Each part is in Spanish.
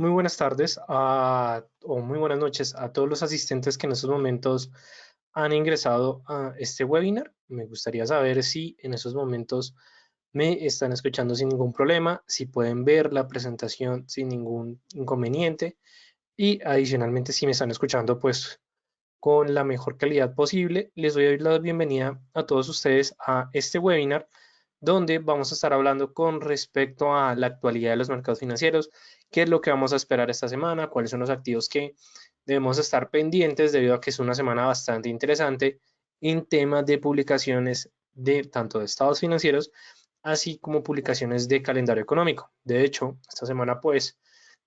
Muy buenas tardes o muy buenas noches a todos los asistentes que en estos momentos han ingresado a este webinar. Me gustaría saber si en estos momentos me están escuchando sin ningún problema, si pueden ver la presentación sin ningún inconveniente y adicionalmente si me están escuchando pues con la mejor calidad posible. Les doy la bienvenida a todos ustedes a este webinar donde vamos a estar hablando con respecto a la actualidad de los mercados financieros, qué es lo que vamos a esperar esta semana, cuáles son los activos que debemos estar pendientes debido a que es una semana bastante interesante en temas de publicaciones de tanto de estados financieros así como publicaciones de calendario económico. De hecho, esta semana pues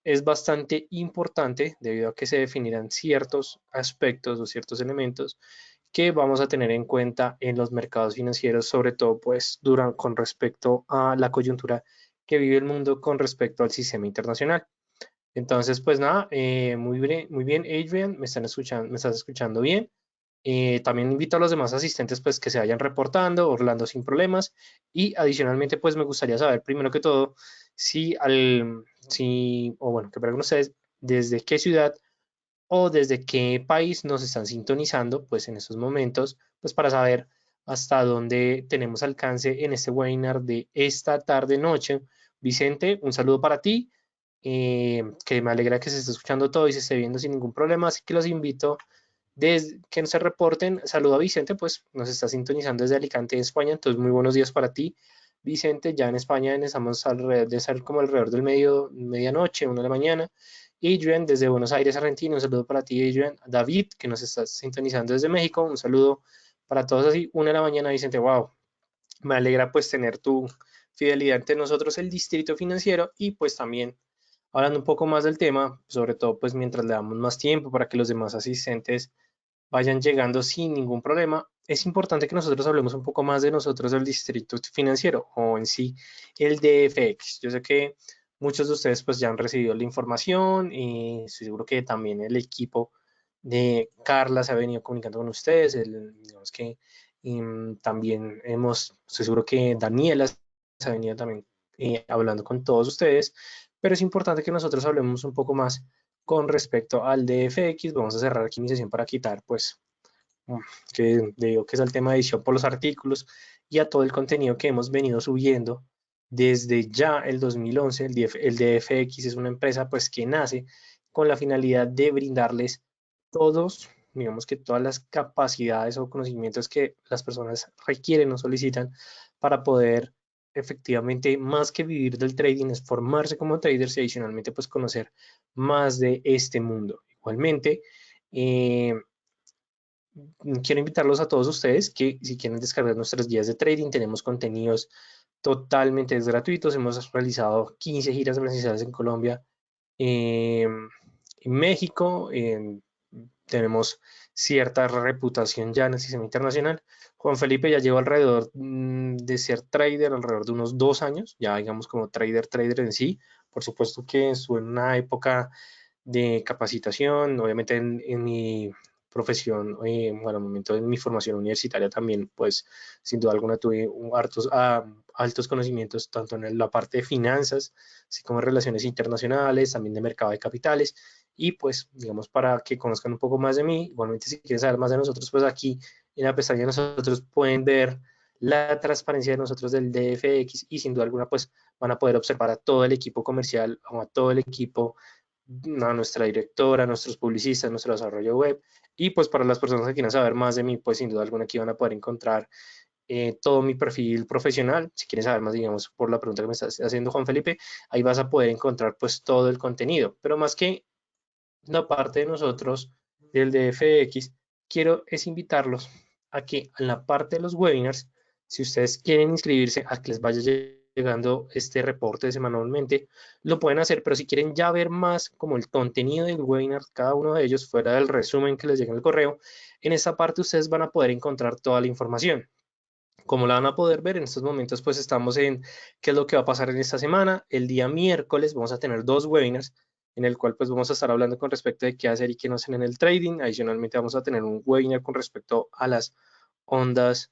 es bastante importante debido a que se definirán ciertos aspectos o ciertos elementos que vamos a tener en cuenta en los mercados financieros, sobre todo pues con respecto a la coyuntura que vive el mundo con respecto al sistema internacional. Entonces, pues nada, muy bien, Adrian, me están escuchando, me estás escuchando bien. También invito a los demás asistentes pues que se vayan reportando, Orlando sin problemas. Y adicionalmente pues me gustaría saber primero que todo o bueno, que pregunten ustedes desde qué ciudad o desde qué país nos están sintonizando pues en estos momentos, pues para saber hasta dónde tenemos alcance en este webinar de esta tarde noche. Vicente, un saludo para ti, que me alegra que se esté escuchando todo y se esté viendo sin ningún problema, así que los invito desde que se reporten. Saludo a Vicente, pues nos está sintonizando desde Alicante, España, entonces muy buenos días para ti. Vicente, ya en España estamos alrededor de ser como alrededor del medianoche, 1 de la mañana. Adrian, desde Buenos Aires, Argentina, un saludo para ti, Adrian. David, que nos está sintonizando desde México, un saludo para todos así. 1 de la mañana, Vicente, wow, me alegra pues tener tu fidelidad entre nosotros, el Distrito Financiero, y pues también hablando un poco más del tema, sobre todo pues mientras le damos más tiempo para que los demás asistentes vayan llegando sin ningún problema, es importante que nosotros hablemos un poco más de nosotros del Distrito Financiero o en sí el DFX. Yo sé que muchos de ustedes pues ya han recibido la información y estoy seguro que también el equipo de Carla se ha venido comunicando con ustedes, digamos que también estoy seguro que Daniela se ha venido también hablando con todos ustedes, pero es importante que nosotros hablemos un poco más con respecto al DFX. Vamos a cerrar aquí mi sesión para quitar, pues, que digo que es el tema de edición por los artículos y a todo el contenido que hemos venido subiendo desde ya el 2011. El DFX es una empresa, pues, que nace con la finalidad de brindarles todos, digamos que todas las capacidades o conocimientos que las personas requieren o solicitan para poder efectivamente, más que vivir del trading, es formarse como traders y adicionalmente pues conocer más de este mundo. Igualmente, quiero invitarlos a todos ustedes que si quieren descargar nuestras guías de trading, tenemos contenidos totalmente gratuitos. Hemos realizado 15 giras presenciales en Colombia, en México, tenemos cierta reputación ya en el sistema internacional. Juan Felipe ya lleva alrededor de ser trader, alrededor de unos 2 años, ya digamos como trader en sí. Por supuesto que estuvo en una época de capacitación, obviamente en mi profesión, bueno, al momento de mi formación universitaria también, pues sin duda alguna tuve altos conocimientos tanto en la parte de finanzas, así como en relaciones internacionales, también de mercado de capitales, y pues digamos para que conozcan un poco más de mí, igualmente si quieren saber más de nosotros, pues aquí en la pestaña de nosotros pueden ver la transparencia de nosotros del DFX y sin duda alguna pues van a poder observar a todo el equipo comercial o a todo el equipo, a nuestra directora, a nuestros publicistas, nuestro desarrollo web. Y pues para las personas que quieran saber más de mí, pues sin duda alguna aquí van a poder encontrar todo mi perfil profesional. Si quieres saber más, digamos, por la pregunta que me estás haciendo, Juan Felipe, ahí vas a poder encontrar pues todo el contenido. Pero más que la parte de nosotros del DFX, quiero es invitarlos a que en la parte de los webinars, si ustedes quieren inscribirse a que les vaya llegando este reporte semanalmente, lo pueden hacer, pero si quieren ya ver más como el contenido del webinar, cada uno de ellos, fuera del resumen que les llega en el correo, en esta parte ustedes van a poder encontrar toda la información. Como la van a poder ver en estos momentos, pues estamos en qué es lo que va a pasar en esta semana. El día miércoles vamos a tener 2 webinars en el cual pues vamos a estar hablando con respecto de qué hacer y qué no hacer en el trading. Adicionalmente vamos a tener un webinar con respecto a las ondas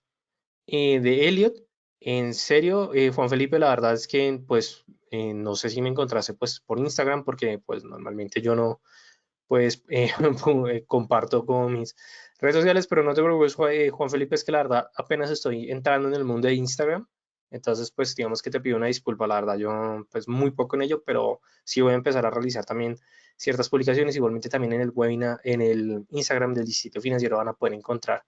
de Elliot. En serio, Juan Felipe, la verdad es que pues no sé si me encontraste pues por Instagram porque pues normalmente yo no pues comparto con mis redes sociales, pero no te preocupes, Juan Felipe, es que la verdad apenas estoy entrando en el mundo de Instagram, entonces pues digamos que te pido una disculpa, la verdad yo pues muy poco en ello, pero sí voy a empezar a realizar también ciertas publicaciones, igualmente también en el webinar, en el Instagram del Distrito Financiero van a poder encontrar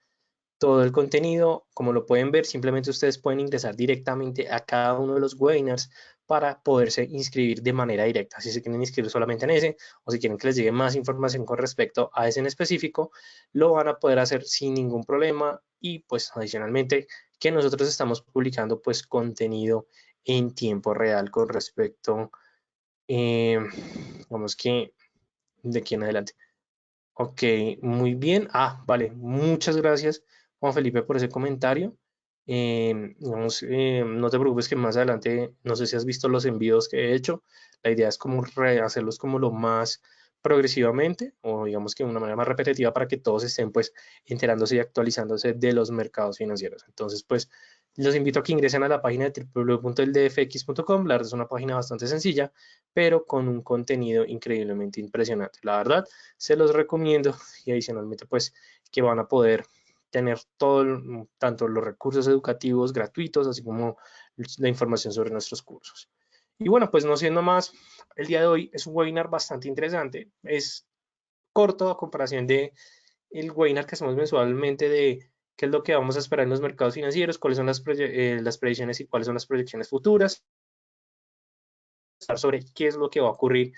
todo el contenido. Como lo pueden ver, simplemente ustedes pueden ingresar directamente a cada uno de los webinars para poderse inscribir de manera directa. Si se quieren inscribir solamente en ese o si quieren que les llegue más información con respecto a ese en específico, lo van a poder hacer sin ningún problema y pues adicionalmente que nosotros estamos publicando pues contenido en tiempo real con respecto, eh, vamos que de aquí en adelante. Ok, muy bien. Vale, muchas gracias, Juan Felipe, por ese comentario. Digamos, no te preocupes que más adelante, no sé si has visto los envíos que he hecho. La idea es como hacerlos como lo más progresivamente o digamos que de una manera más repetitiva para que todos estén pues enterándose y actualizándose de los mercados financieros. Entonces, pues los invito a que ingresen a la página de www.eldfx.com. La verdad es una página bastante sencilla, pero con un contenido increíblemente impresionante. La verdad se los recomiendo y adicionalmente pues que van a poder tener todo, tanto los recursos educativos gratuitos, así como la información sobre nuestros cursos. Y bueno, pues no siendo más, el día de hoy es un webinar bastante interesante, es corto a comparación de el webinar que hacemos mensualmente de qué es lo que vamos a esperar en los mercados financieros, cuáles son las predicciones y cuáles son las proyecciones futuras, sobre qué es lo que va a ocurrir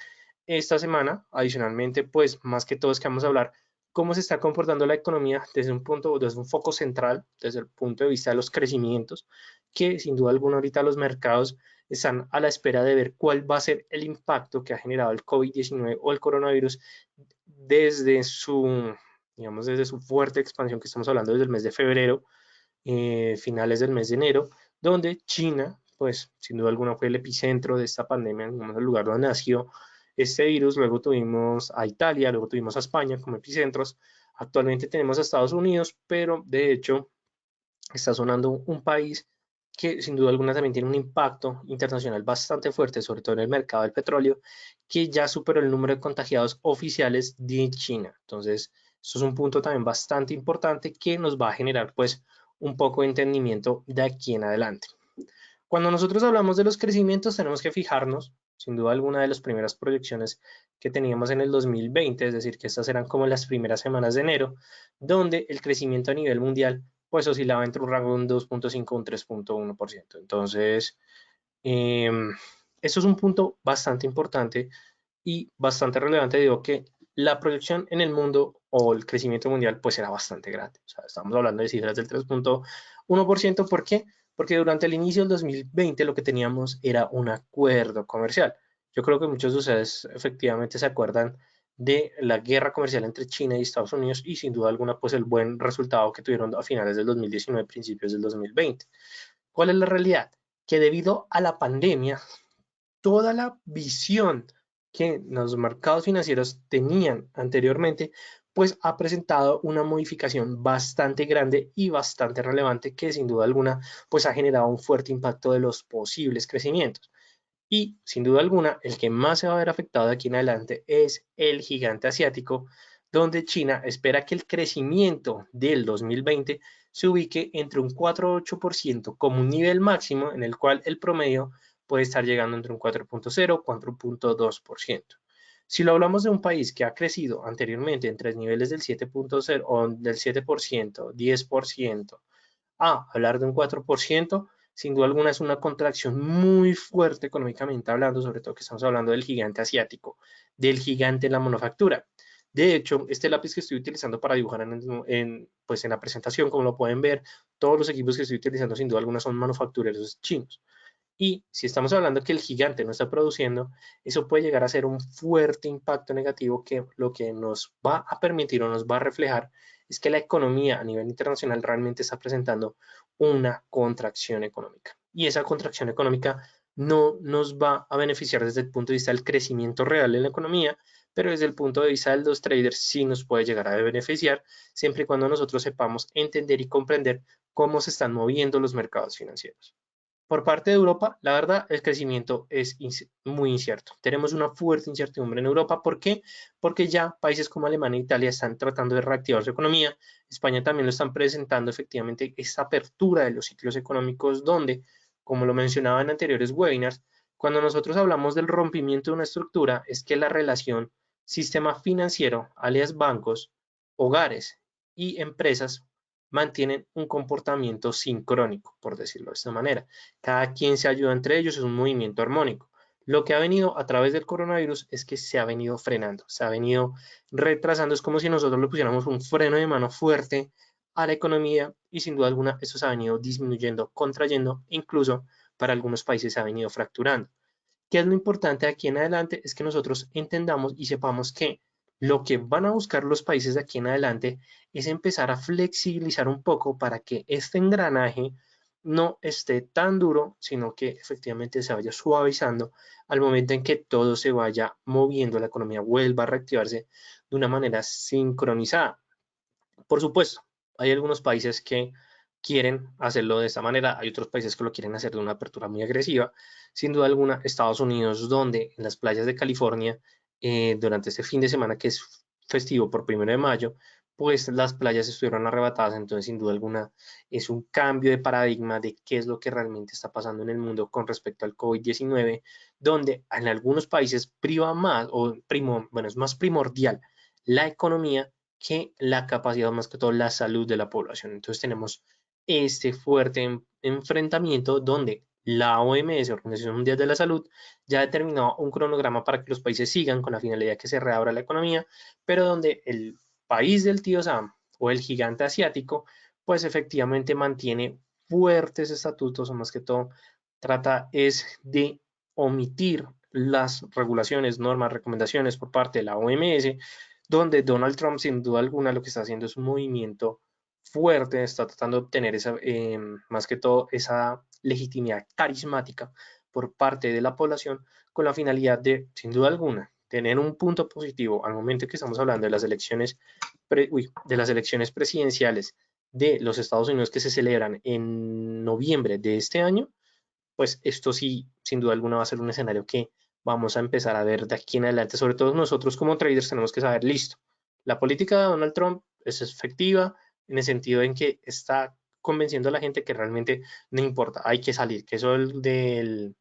esta semana. Adicionalmente, pues más que todo es que vamos a hablar cómo se está comportando la economía desde un punto, desde un foco central, desde el punto de vista de los crecimientos, que sin duda alguna ahorita los mercados están a la espera de ver cuál va a ser el impacto que ha generado el COVID-19 o el coronavirus desde su, digamos, desde su fuerte expansión que estamos hablando desde el mes de febrero, finales del mes de enero, donde China, pues sin duda alguna fue el epicentro de esta pandemia, el lugar donde nació este virus, luego tuvimos a Italia, luego tuvimos a España como epicentros, actualmente tenemos a Estados Unidos, pero de hecho está sonando un país que sin duda alguna también tiene un impacto internacional bastante fuerte, sobre todo en el mercado del petróleo, que ya superó el número de contagiados oficiales de China. Entonces, esto es un punto también bastante importante que nos va a generar pues un poco de entendimiento de aquí en adelante. Cuando nosotros hablamos de los crecimientos, tenemos que fijarnos, sin duda alguna, de las primeras proyecciones que teníamos en el 2020, es decir, que estas eran como las primeras semanas de enero, donde el crecimiento a nivel mundial pues oscilaba entre un rango de un 2.5 a un 3.1%. Entonces, eh, eso es un punto bastante importante y bastante relevante, digo que la proyección en el mundo o el crecimiento mundial pues era bastante grande. O sea, estamos hablando de cifras del 3.1%. ¿Por qué? Porque durante el inicio del 2020 lo que teníamos era un acuerdo comercial. Yo creo que muchos de ustedes efectivamente se acuerdan de la guerra comercial entre China y Estados Unidos y sin duda alguna pues el buen resultado que tuvieron a finales del 2019, principios del 2020. ¿Cuál es la realidad? Que debido a la pandemia toda la visión que los mercados financieros tenían anteriormente, pues ha presentado una modificación bastante grande y bastante relevante que sin duda alguna pues ha generado un fuerte impacto de los posibles crecimientos. Y sin duda alguna, el que más se va a ver afectado de aquí en adelante es el gigante asiático, donde China espera que el crecimiento del 2020 se ubique entre un 4,8% como un nivel máximo en el cual el promedio puede estar llegando entre un 4,0 y 4,2%. Si lo hablamos de un país que ha crecido anteriormente entre niveles del 7,0 o del 7%, 10%, a hablar de un 4%, sin duda alguna es una contracción muy fuerte económicamente hablando, sobre todo que estamos hablando del gigante asiático, del gigante en la manufactura. De hecho, este lápiz que estoy utilizando para dibujar pues en la presentación, como lo pueden ver, todos los equipos que estoy utilizando sin duda alguna son manufactureros chinos. Y si estamos hablando que el gigante no está produciendo, eso puede llegar a ser un fuerte impacto negativo que lo que nos va a permitir o nos va a reflejar es que la economía a nivel internacional realmente está presentando una contracción económica. Y esa contracción económica no nos va a beneficiar desde el punto de vista del crecimiento real en la economía, pero desde el punto de vista de los traders sí nos puede llegar a beneficiar, siempre y cuando nosotros sepamos entender y comprender cómo se están moviendo los mercados financieros. Por parte de Europa, la verdad, el crecimiento es muy incierto. Tenemos una fuerte incertidumbre en Europa. ¿Por qué? Porque ya países como Alemania e Italia están tratando de reactivar su economía. España también lo están presentando efectivamente esta apertura de los ciclos económicos donde, como lo mencionaba en anteriores webinars, cuando nosotros hablamos del rompimiento de una estructura, es que la relación sistema financiero, alias bancos, hogares y empresas mantienen un comportamiento sincrónico, por decirlo de esta manera. Cada quien se ayuda entre ellos, es un movimiento armónico. Lo que ha venido a través del coronavirus es que se ha venido frenando, se ha venido retrasando. Es como si nosotros le pusiéramos un freno de mano fuerte a la economía y sin duda alguna esto se ha venido disminuyendo, contrayendo e incluso para algunos países se ha venido fracturando. ¿Qué es lo importante de aquí en adelante? Es que nosotros entendamos y sepamos que lo que van a buscar los países de aquí en adelante es empezar a flexibilizar un poco para que este engranaje no esté tan duro, sino que efectivamente se vaya suavizando al momento en que todo se vaya moviendo, la economía vuelva a reactivarse de una manera sincronizada. Por supuesto, hay algunos países que quieren hacerlo de esta manera, hay otros países que lo quieren hacer de una apertura muy agresiva. Sin duda alguna, Estados Unidos, donde en las playas de California, durante este fin de semana que es festivo por 1 de mayo, pues las playas estuvieron arrebatadas, entonces sin duda alguna es un cambio de paradigma de qué es lo que realmente está pasando en el mundo con respecto al COVID-19, donde en algunos países priva más, bueno, es más primordial la economía que la capacidad, más que todo la salud de la población. Entonces tenemos este fuerte enfrentamiento donde la OMS, Organización Mundial de la Salud, ya ha determinado un cronograma para que los países sigan con la finalidad de que se reabra la economía, pero donde el país del tío Sam o el gigante asiático, pues efectivamente mantiene fuertes estatutos, o más que todo trata es de omitir las regulaciones, normas, recomendaciones por parte de la OMS, donde Donald Trump sin duda alguna lo que está haciendo es un movimiento fuerte, está tratando de obtener esa, más que todo esa legitimidad carismática por parte de la población con la finalidad de, sin duda alguna, tener un punto positivo al momento que estamos hablando de las elecciones, de las elecciones presidenciales de los Estados Unidos que se celebran en noviembre de este año, pues esto sí, sin duda alguna va a ser un escenario que vamos a empezar a ver de aquí en adelante. Sobre todo nosotros como traders tenemos que saber, listo, la política de Donald Trump es efectiva en el sentido en que está convenciendo a la gente que realmente no importa, hay que salir, que eso del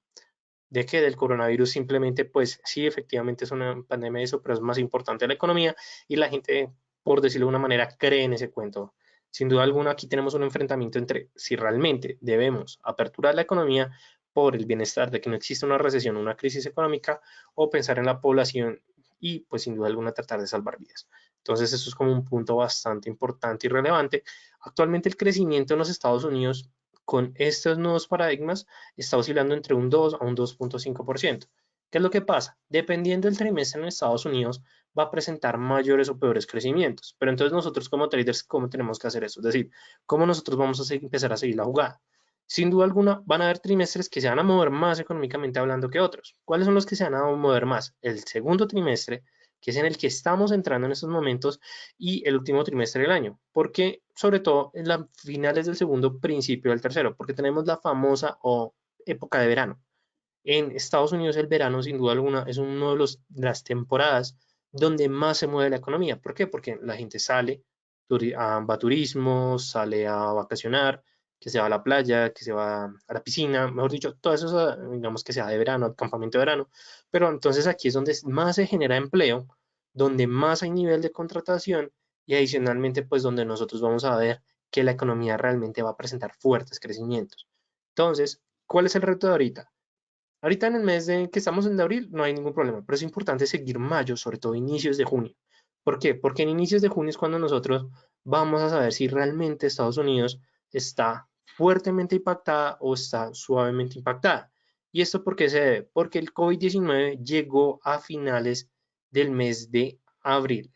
coronavirus simplemente, pues sí, efectivamente es una pandemia de eso, pero es más importante la economía y la gente, por decirlo de una manera, cree en ese cuento. Sin duda alguna, aquí tenemos un enfrentamiento entre si realmente debemos aperturar la economía por el bienestar de que no exista una recesión o una crisis económica o pensar en la población y pues sin duda alguna tratar de salvar vidas. Entonces eso es como un punto bastante importante y relevante. Actualmente el crecimiento en los Estados Unidos con estos nuevos paradigmas está oscilando entre un 2 a un 2,5%. ¿Qué es lo que pasa? Dependiendo del trimestre en Estados Unidos, va a presentar mayores o peores crecimientos. Pero entonces nosotros como traders, ¿cómo tenemos que hacer eso? Es decir, ¿cómo nosotros vamos a empezar a seguir la jugada? Sin duda alguna, van a haber trimestres que se van a mover más económicamente hablando que otros. ¿Cuáles son los que se van a mover más? El segundo trimestre, que es en el que estamos entrando en estos momentos, y el último trimestre del año. Porque, sobre todo, en las finales del segundo, principio del tercero, porque tenemos la famosa o época de verano. En Estados Unidos el verano, sin duda alguna, es una de las temporadas donde más se mueve la economía. ¿Por qué? Porque la gente sale, va a turismo, sale a vacacionar, que se va a la playa, que se va a la piscina, mejor dicho, todo eso, digamos que sea de verano, campamento de verano. Pero entonces aquí es donde más se genera empleo, donde más hay nivel de contratación y adicionalmente pues donde nosotros vamos a ver que la economía realmente va a presentar fuertes crecimientos. Entonces, ¿cuál es el reto de ahorita? Ahorita en el mes de que estamos en abril no hay ningún problema, pero es importante seguir mayo, sobre todo inicios de junio. ¿Por qué? Porque en inicios de junio es cuando nosotros vamos a saber si realmente Estados Unidos está fuertemente impactada o está suavemente impactada. ¿Y esto por qué se debe? Porque el COVID-19 llegó a finales del mes de abril,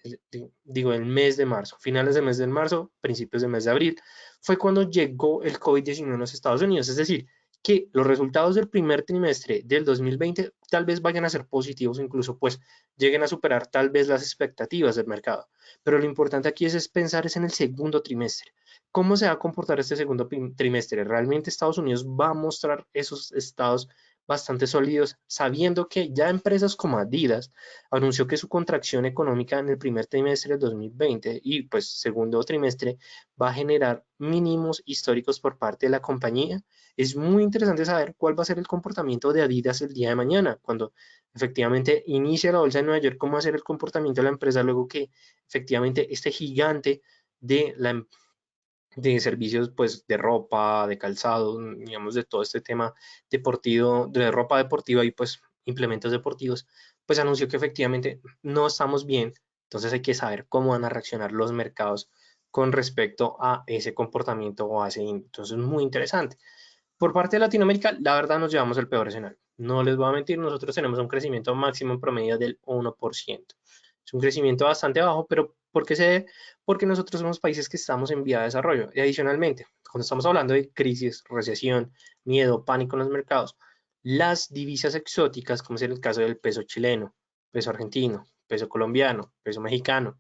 digo, el mes de marzo, finales del mes de marzo, principios del mes de abril, fue cuando llegó el COVID-19 a los Estados Unidos. Es decir, que los resultados del primer trimestre del 2020 tal vez vayan a ser positivos, incluso pues lleguen a superar tal vez las expectativas del mercado. Pero lo importante aquí es pensar es en el segundo trimestre. ¿Cómo se va a comportar este segundo trimestre? ¿Realmente Estados Unidos va a mostrar esos estados bastante sólidos, sabiendo que ya empresas como Adidas anunció que su contracción económica en el primer trimestre del 2020 y pues segundo trimestre va a generar mínimos históricos por parte de la compañía? Es muy interesante saber cuál va a ser el comportamiento de Adidas el día de mañana, cuando efectivamente inicia la bolsa de Nueva York, cómo va a ser el comportamiento de la empresa luego que efectivamente este gigante de la de servicios pues de ropa, de calzado, digamos de todo este tema deportivo, de ropa deportiva y pues implementos deportivos, pues anunció que efectivamente no estamos bien, entonces hay que saber cómo van a reaccionar los mercados con respecto a ese comportamiento o a ese índice. Entonces, muy interesante. Por parte de Latinoamérica, la verdad nos llevamos el peor escenario. No les voy a mentir, nosotros tenemos un crecimiento máximo en promedio del 1%. Es un crecimiento bastante bajo, pero ¿por qué se debe? Porque nosotros somos países que estamos en vía de desarrollo. Y adicionalmente, cuando estamos hablando de crisis, recesión, miedo, pánico en los mercados, las divisas exóticas, como es el caso del peso chileno, peso argentino, peso colombiano, peso mexicano,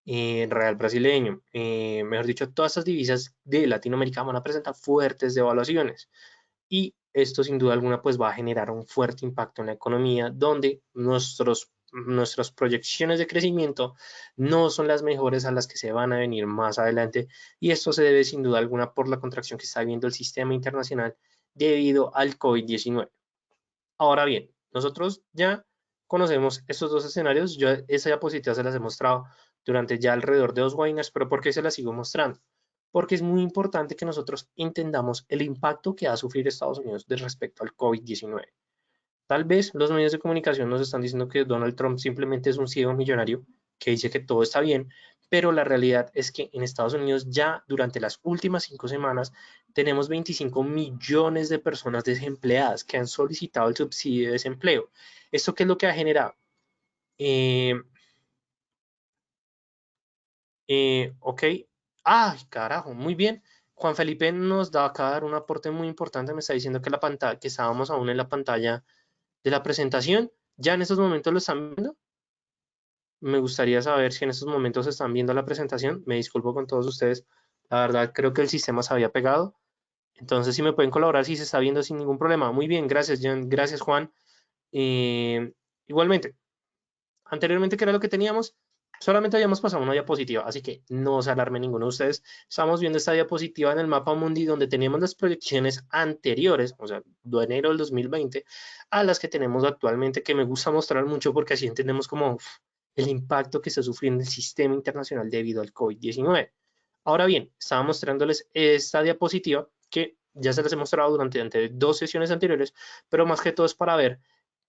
real brasileño, mejor dicho, todas estas divisas de Latinoamérica van a presentar fuertes devaluaciones y esto sin duda alguna pues va a generar un fuerte impacto en la economía donde nuestras proyecciones de crecimiento no son las mejores a las que se van a venir más adelante y esto se debe sin duda alguna por la contracción que está viendo el sistema internacional debido al COVID-19. Ahora bien, nosotros ya conocemos estos dos escenarios, yo esa diapositiva se las he mostrado durante ya alrededor de 2 webinars, pero ¿por qué se las sigo mostrando? Porque es muy importante que nosotros entendamos el impacto que va a sufrir Estados Unidos respecto al COVID-19. Tal vez los medios de comunicación nos están diciendo que Donald Trump simplemente es un ciego millonario que dice que todo está bien, pero la realidad es que en Estados Unidos ya durante las últimas 5 semanas tenemos 25 millones de personas desempleadas que han solicitado el subsidio de desempleo. ¿Esto qué es lo que ha generado? Eh, ok. Ay, carajo, muy bien. Juan Felipe nos da acá dar un aporte muy importante. Me está diciendo que la pantalla, que estábamos aún en la pantalla de la presentación. ¿Ya en estos momentos lo están viendo? Me gustaría saber si en estos momentos están viendo la presentación. Me disculpo con todos ustedes. La verdad, creo que el sistema se había pegado. Entonces, si me pueden colaborar, si se está viendo sin ningún problema. Muy bien, gracias, Jan. Gracias, Juan. Igualmente, anteriormente, ¿qué era lo que teníamos? Solamente habíamos pasado una diapositiva, así que no se alarme ninguno de ustedes. Estamos viendo esta diapositiva en el mapa mundi donde teníamos las proyecciones anteriores, o sea, de enero del 2020, a las que tenemos actualmente, que me gusta mostrar mucho porque así entendemos como el impacto que está sufriendo el sistema internacional debido al COVID-19. Ahora bien, estaba mostrándoles esta diapositiva que ya se las he mostrado durante 2 sesiones anteriores, pero más que todo es para ver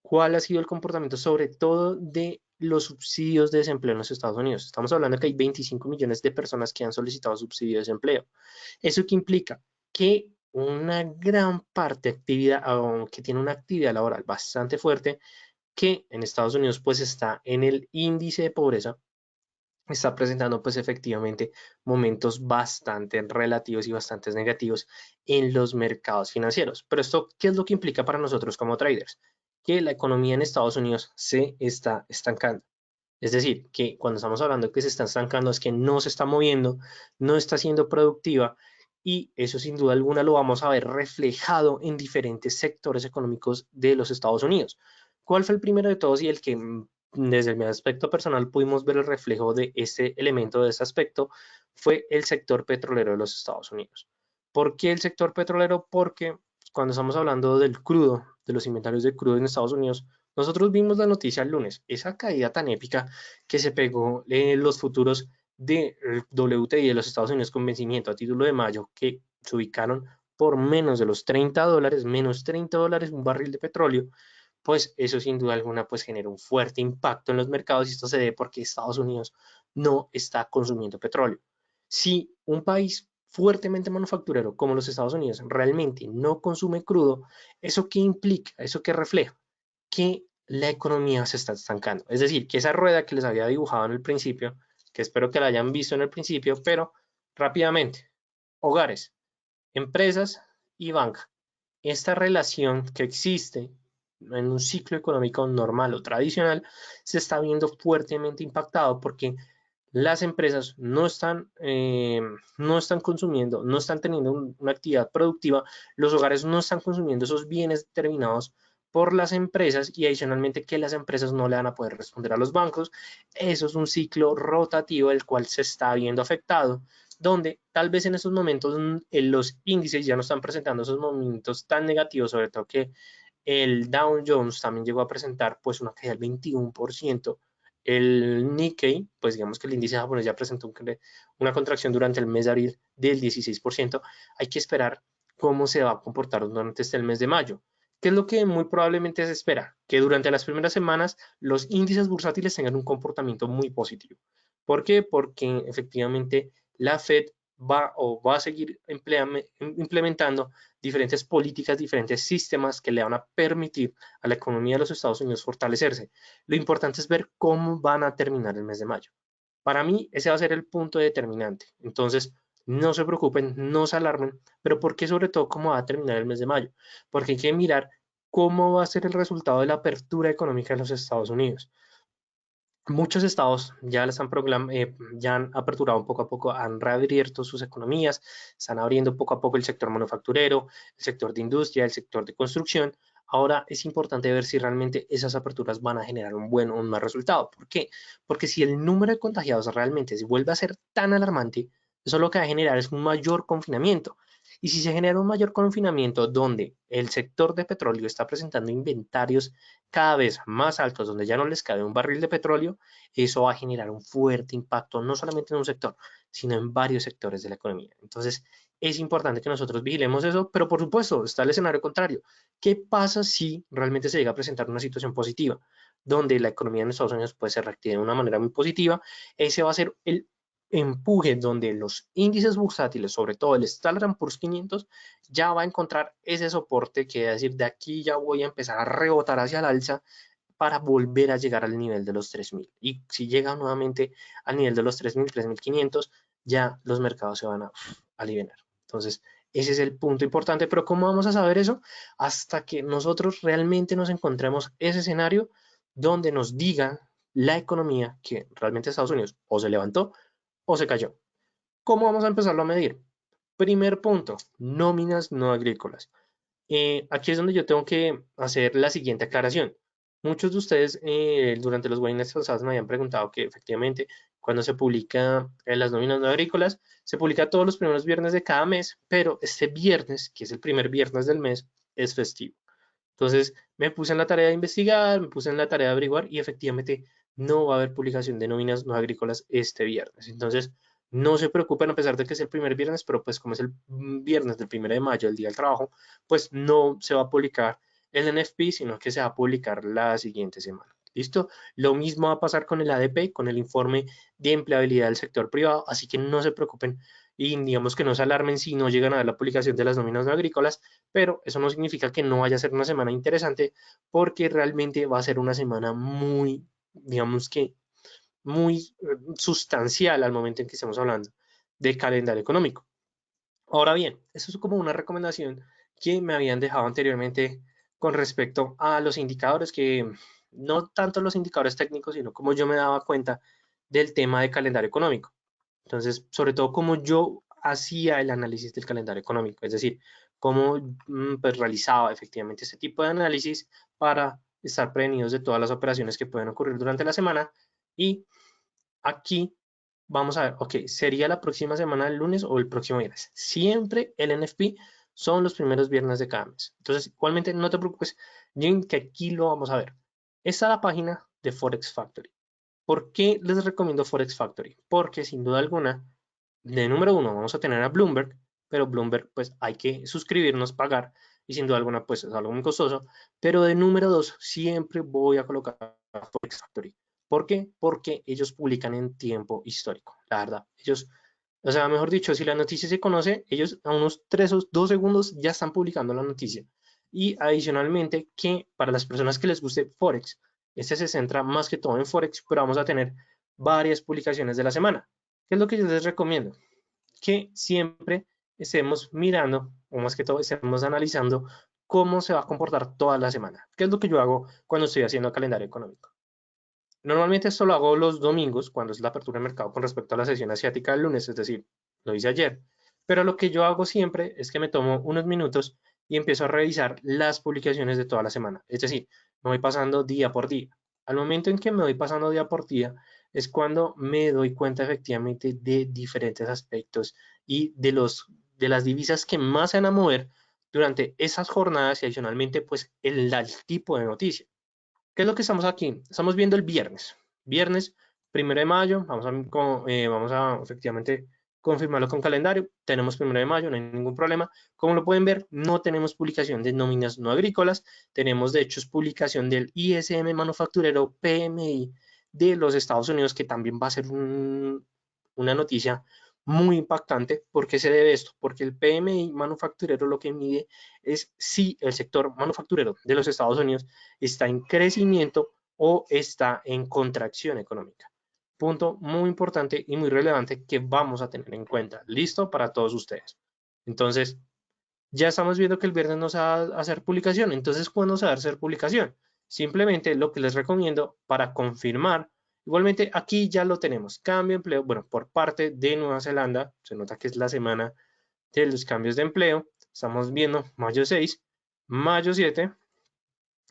cuál ha sido el comportamiento, sobre todo de los subsidios de desempleo en los Estados Unidos. Estamos hablando de que hay 25 millones de personas que han solicitado subsidio de desempleo. ¿Eso qué implica? Que una gran parte de actividad, que tiene una actividad laboral bastante fuerte, que en Estados Unidos pues está en el índice de pobreza, está presentando pues efectivamente momentos bastante relativos y bastante negativos en los mercados financieros. Pero esto, ¿qué es lo que implica para nosotros como traders? Que la economía en Estados Unidos se está estancando. Es decir, que cuando estamos hablando de que se está estancando es que no se está moviendo, no está siendo productiva y eso sin duda alguna lo vamos a ver reflejado en diferentes sectores económicos de los Estados Unidos. ¿Cuál fue el primero de todos y el que desde mi aspecto personal pudimos ver el reflejo de este elemento, de este aspecto? Fue el sector petrolero de los Estados Unidos. ¿Por qué el sector petrolero? Porque cuando estamos hablando del crudo, de los inventarios de crudo en Estados Unidos, nosotros vimos la noticia el lunes, esa caída tan épica que se pegó en los futuros de WTI de los Estados Unidos con vencimiento a título de mayo, que se ubicaron por menos de los $30, menos $30 un barril de petróleo, pues eso sin duda alguna pues genera un fuerte impacto en los mercados y esto se debe porque Estados Unidos no está consumiendo petróleo. Si un país fuertemente manufacturero como los Estados Unidos realmente no consume crudo, ¿eso qué implica? ¿Eso qué refleja? Que la economía se está estancando. Es decir, que esa rueda que les había dibujado en el principio, que espero que la hayan visto en el principio, pero rápidamente, hogares, empresas y banca. Esta relación que existe en un ciclo económico normal o tradicional se está viendo fuertemente impactado porque las empresas no están consumiendo, no están teniendo una actividad productiva, los hogares no están consumiendo esos bienes determinados por las empresas y adicionalmente que las empresas no le van a poder responder a los bancos. Eso es un ciclo rotativo el cual se está viendo afectado, donde tal vez en esos momentos los índices ya no están presentando esos momentos tan negativos, sobre todo que el Dow Jones también llegó a presentar pues una caída del 21%. El Nikkei, pues digamos que el índice japonés ya presentó una contracción durante el mes de abril del 16%. Hay que esperar cómo se va a comportar durante este mes de mayo. ¿Qué es lo que muy probablemente se espera? Que durante las primeras semanas los índices bursátiles tengan un comportamiento muy positivo. ¿Por qué? Porque efectivamente la Fed va a seguir implementando diferentes políticas, diferentes sistemas que le van a permitir a la economía de los Estados Unidos fortalecerse. Lo importante es ver cómo van a terminar el mes de mayo. Para mí, ese va a ser el punto determinante. Entonces, no se preocupen, no se alarmen, pero ¿por qué sobre todo cómo va a terminar el mes de mayo? Porque hay que mirar cómo va a ser el resultado de la apertura económica de los Estados Unidos. Muchos estados ya han aperturado poco a poco, han reabierto sus economías, están abriendo poco a poco el sector manufacturero, el sector de industria, el sector de construcción. Ahora es importante ver si realmente esas aperturas van a generar un buen o un mal resultado. ¿Por qué? Porque si el número de contagiados realmente se vuelve a ser tan alarmante, eso lo que va a generar es un mayor confinamiento. Y si se genera un mayor confinamiento donde el sector de petróleo está presentando inventarios cada vez más altos, donde ya no les cabe un barril de petróleo, eso va a generar un fuerte impacto no solamente en un sector, sino en varios sectores de la economía. Entonces, es importante que nosotros vigilemos eso, pero por supuesto, está el escenario contrario. ¿Qué pasa si realmente se llega a presentar una situación positiva, donde la economía en Estados Unidos puede se reactive de una manera muy positiva? Ese va a ser el empuje donde los índices bursátiles, sobre todo el Standard Poor's 500, ya va a encontrar ese soporte que es decir, de aquí ya voy a empezar a rebotar hacia el alza para volver a llegar al nivel de los 3.000. Y si llega nuevamente al nivel de los 3.000, 3.500, ya los mercados se van a aliviar. Entonces, ese es el punto importante, pero ¿cómo vamos a saber eso? Hasta que nosotros realmente nos encontremos ese escenario donde nos diga la economía que realmente Estados Unidos o se levantó o se cayó. ¿Cómo vamos a empezarlo a medir? Primer punto, nóminas no agrícolas. Aquí es donde yo tengo que hacer la siguiente aclaración. Muchos de ustedes durante los webinars pasados me habían preguntado que efectivamente cuando se publica las nóminas no agrícolas, se publica todos los primeros viernes de cada mes, pero este viernes, que es el primer viernes del mes, es festivo. Entonces me puse en la tarea de investigar, me puse en la tarea de averiguar y efectivamente no va a haber publicación de nóminas no agrícolas este viernes. Entonces no se preocupen a pesar de que es el primer viernes, pero pues como es el viernes del 1 de mayo, el día del trabajo, pues no se va a publicar el NFP, sino que se va a publicar la siguiente semana. ¿Listo? Lo mismo va a pasar con el ADP, con el informe de empleabilidad del sector privado, así que no se preocupen y digamos que no se alarmen si no llegan a ver la publicación de las nóminas no agrícolas, pero eso no significa que no vaya a ser una semana interesante, porque realmente va a ser una semana muy, digamos que muy sustancial al momento en que estamos hablando de calendario económico. Ahora bien, eso es como una recomendación que me habían dejado anteriormente con respecto a los indicadores que no tanto los indicadores técnicos, sino como yo me daba cuenta del tema de calendario económico. Entonces, sobre todo cómo yo hacía el análisis del calendario económico, es decir, cómo pues, realizaba efectivamente este tipo de análisis para estar prevenidos de todas las operaciones que pueden ocurrir durante la semana. Y aquí vamos a ver, ok, ¿sería la próxima semana el lunes o el próximo viernes? Siempre el NFP son los primeros viernes de cada mes. Entonces, igualmente no te preocupes, Jim, que aquí lo vamos a ver. Esta es la página de Forex Factory. ¿Por qué les recomiendo Forex Factory? Porque sin duda alguna, de número uno, vamos a tener a Bloomberg, pero Bloomberg pues hay que suscribirnos, pagar, y sin duda alguna pues es algo muy costoso. Pero de número dos, siempre voy a colocar a Forex Factory. ¿Por qué? Porque ellos publican en tiempo histórico, la verdad. Ellos, o sea, mejor dicho, si la noticia se conoce, ellos a unos 3 o 2 segundos ya están publicando la noticia. Y adicionalmente que para las personas que les guste Forex, este se centra más que todo en Forex, pero vamos a tener varias publicaciones de la semana. ¿Qué es lo que yo les recomiendo? Que siempre estemos mirando, o más que todo, estemos analizando cómo se va a comportar toda la semana. ¿Qué es lo que yo hago cuando estoy haciendo calendario económico? Normalmente esto lo hago los domingos, cuando es la apertura de mercado con respecto a la sesión asiática del lunes, es decir, lo hice ayer. Pero lo que yo hago siempre es que me tomo unos minutos y empiezo a revisar las publicaciones de toda la semana. Es decir, me voy pasando día por día. Al momento en que me voy pasando día por día es cuando me doy cuenta efectivamente de diferentes aspectos y de las divisas que más se van a mover durante esas jornadas y adicionalmente pues el tipo de noticia. ¿Qué es lo que estamos aquí? Estamos viendo el viernes. Viernes, 1 de mayo. Vamos a efectivamente confirmarlo con calendario. Tenemos 1 de mayo, no hay ningún problema. Como lo pueden ver, no tenemos publicación de nóminas no agrícolas. Tenemos, de hecho, publicación del ISM manufacturero PMI de los Estados Unidos, que también va a ser una noticia muy impactante. ¿Por qué se debe esto? Porque el PMI manufacturero lo que mide es si el sector manufacturero de los Estados Unidos está en crecimiento o está en contracción económica. Punto muy importante y muy relevante que vamos a tener en cuenta. Listo para todos ustedes. Entonces, ya estamos viendo que el viernes no se va a hacer publicación. Entonces, ¿cuándo se va a hacer publicación? Simplemente lo que les recomiendo para confirmar, igualmente aquí ya lo tenemos, cambio de empleo, bueno, por parte de Nueva Zelanda, se nota que es la semana de los cambios de empleo, estamos viendo mayo 6, mayo 7,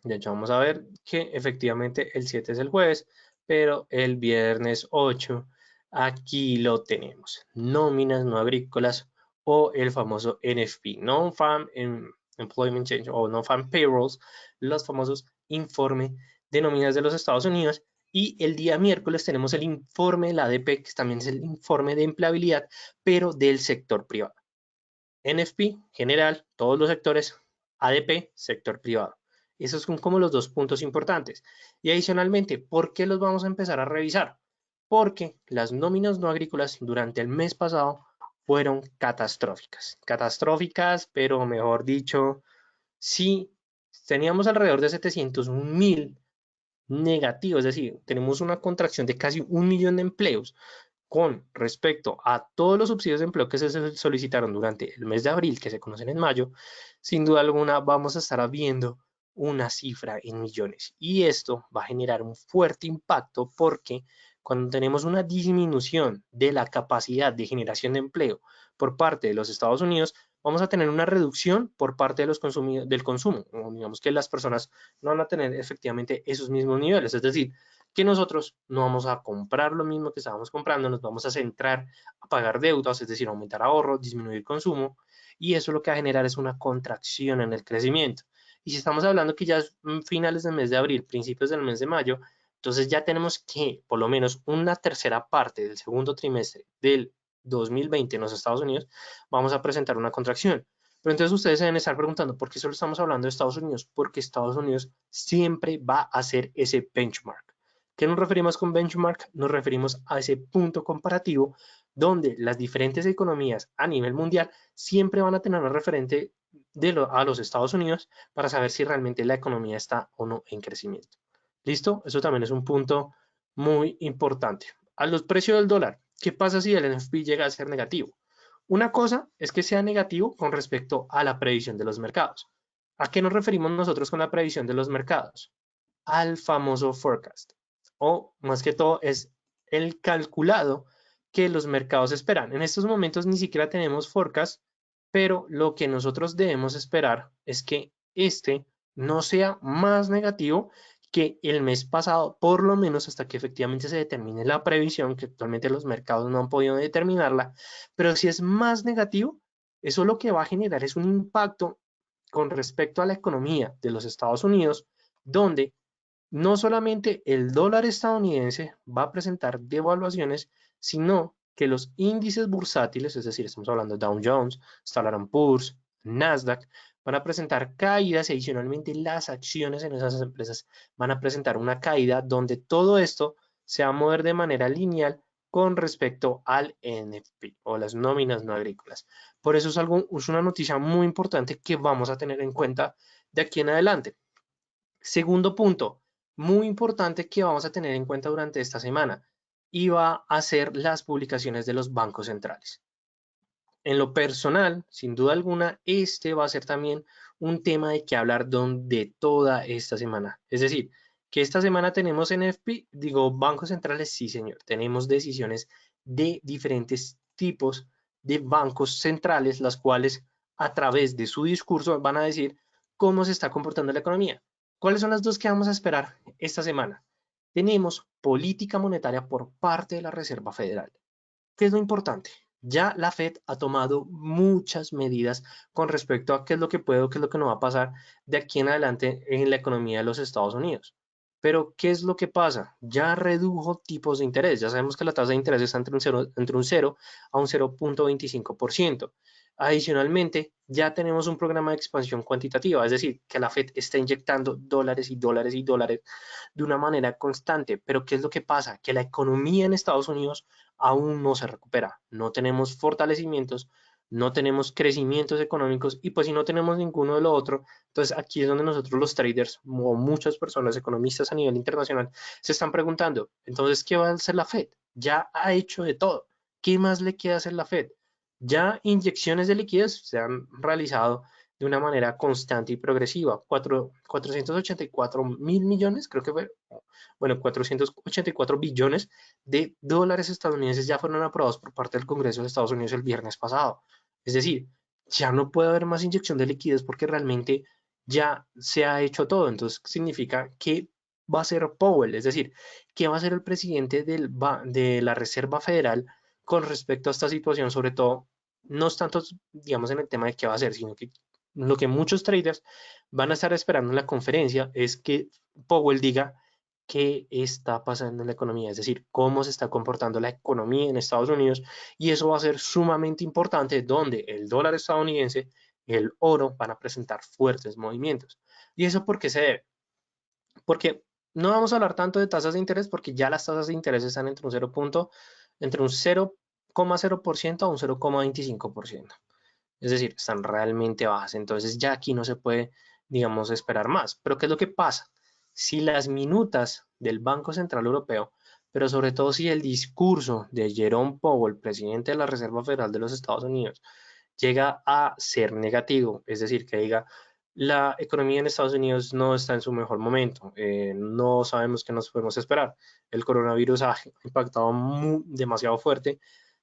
de hecho, vamos a ver que efectivamente el 7 es el jueves, pero el viernes 8, aquí lo tenemos. Nóminas no agrícolas o el famoso NFP, Non-Farm Employment Change o Non-Farm Payrolls, los famosos informes de nóminas de los Estados Unidos. Y el día miércoles tenemos el informe de la ADP, que también es el informe de empleabilidad, pero del sector privado. NFP, general, todos los sectores, ADP, sector privado. Esos son como los dos puntos importantes. Y adicionalmente, ¿por qué los vamos a empezar a revisar? Porque las nóminas no agrícolas durante el mes pasado fueron catastróficas. Catastróficas, pero mejor dicho, sí, teníamos alrededor de 700.000 negativos, es decir, tenemos una contracción de casi 1 millón de empleos con respecto a todos los subsidios de empleo que se solicitaron durante el mes de abril, que se conocen en mayo, sin duda alguna vamos a estar viendo una cifra en millones. Y esto va a generar un fuerte impacto porque cuando tenemos una disminución de la capacidad de generación de empleo por parte de los Estados Unidos, vamos a tener una reducción por parte de los del consumo. Digamos que las personas no van a tener efectivamente esos mismos niveles. Es decir, que nosotros no vamos a comprar lo mismo que estábamos comprando, nos vamos a centrar a pagar deudas, es decir, aumentar ahorros, disminuir consumo, y eso lo que va a generar es una contracción en el crecimiento. Y si estamos hablando que ya es finales del mes de abril, principios del mes de mayo, entonces ya tenemos que por lo menos una tercera parte del segundo trimestre del 2020 en los Estados Unidos vamos a presentar una contracción. Pero entonces ustedes se deben estar preguntando, ¿por qué solo estamos hablando de Estados Unidos? Porque Estados Unidos siempre va a ser ese benchmark. ¿Qué nos referimos con benchmark? Nos referimos a ese punto comparativo donde las diferentes economías a nivel mundial siempre van a tener un referente a los Estados Unidos para saber si realmente la economía está o no en crecimiento. ¿Listo? Eso también es un punto muy importante. A los precios del dólar, ¿qué pasa si el NFP llega a ser negativo? Una cosa es que sea negativo con respecto a la previsión de los mercados. ¿A qué nos referimos nosotros con la previsión de los mercados? Al famoso forecast, o más que todo es el calculado que los mercados esperan. En estos momentos ni siquiera tenemos forecast, pero lo que nosotros debemos esperar es que este no sea más negativo que el mes pasado, por lo menos hasta que efectivamente se determine la previsión, que actualmente los mercados no han podido determinarla, pero si es más negativo, eso lo que va a generar es un impacto con respecto a la economía de los Estados Unidos, donde no solamente el dólar estadounidense va a presentar devaluaciones, sino que los índices bursátiles, es decir, estamos hablando de Dow Jones, Standard Poor's, Nasdaq, van a presentar caídas y adicionalmente las acciones en esas empresas van a presentar una caída donde todo esto se va a mover de manera lineal con respecto al NFP o las nóminas no agrícolas. Por eso es una noticia muy importante que vamos a tener en cuenta de aquí en adelante. Segundo punto, muy importante que vamos a tener en cuenta durante esta semana, y va a ser las publicaciones de los bancos centrales. En lo personal, sin duda alguna, este va a ser también un tema de que hablar de toda esta semana. Es decir, Que esta semana tenemos NFP, digo, bancos centrales, sí, señor. Tenemos decisiones de diferentes tipos de bancos centrales, las cuales a través de su discurso van a decir cómo se está comportando la economía. ¿Cuáles son las dos que vamos a esperar esta semana? Tenemos política monetaria por parte de la Reserva Federal. ¿Qué es lo importante? Ya la Fed ha tomado muchas medidas con respecto a qué es lo que puede o qué es lo que no va a pasar de aquí en adelante en la economía de los Estados Unidos. Pero, ¿qué es lo que pasa? Ya redujo tipos de interés. Ya sabemos que la tasa de interés está entre un 0 a un 0,25%. Adicionalmente, ya tenemos un programa de expansión cuantitativa, es decir, que la Fed está inyectando dólares y dólares y dólares de una manera constante. Pero, ¿qué es lo que pasa? Que la economía en Estados Unidos aún no se recupera. No tenemos fortalecimientos, no tenemos crecimientos económicos y pues si no tenemos ninguno de lo otro, entonces aquí es donde nosotros los traders o muchas personas, economistas a nivel internacional, se están preguntando, entonces, ¿qué va a hacer la Fed? Ya ha hecho de todo. ¿Qué más le queda hacer la Fed? Ya inyecciones de liquidez se han realizado de una manera constante y progresiva. 484.000 millones, creo que fue, bueno, 484 billones de dólares estadounidenses ya fueron aprobados por parte del Congreso de Estados Unidos el viernes pasado. Es decir, ya no puede haber más inyección de liquidez porque realmente ya se ha hecho todo. Entonces significa que va a ser Powell, es decir, que va a ser el presidente de la Reserva Federal con respecto a esta situación, sobre todo, no es tanto, digamos, en el tema de qué va a hacer, sino que lo que muchos traders van a estar esperando en la conferencia es que Powell diga qué está pasando en la economía, es decir, cómo se está comportando la economía en Estados Unidos y eso va a ser sumamente importante donde el dólar estadounidense, el oro van a presentar fuertes movimientos. ¿Y eso por qué se debe? Porque no vamos a hablar tanto de tasas de interés porque ya las tasas de interés están entre un 0,0% a un 0,25%. Es decir, están realmente bajas. Entonces ya aquí no se puede, digamos, esperar más. Pero ¿qué es lo que pasa? Si las minutas del Banco Central Europeo, pero sobre todo si el discurso de Jerome Powell, presidente de la Reserva Federal de los Estados Unidos, llega a ser negativo, es decir, que diga, la economía en Estados Unidos no está en su mejor momento, no sabemos qué nos podemos esperar, el coronavirus ha impactado demasiado fuerte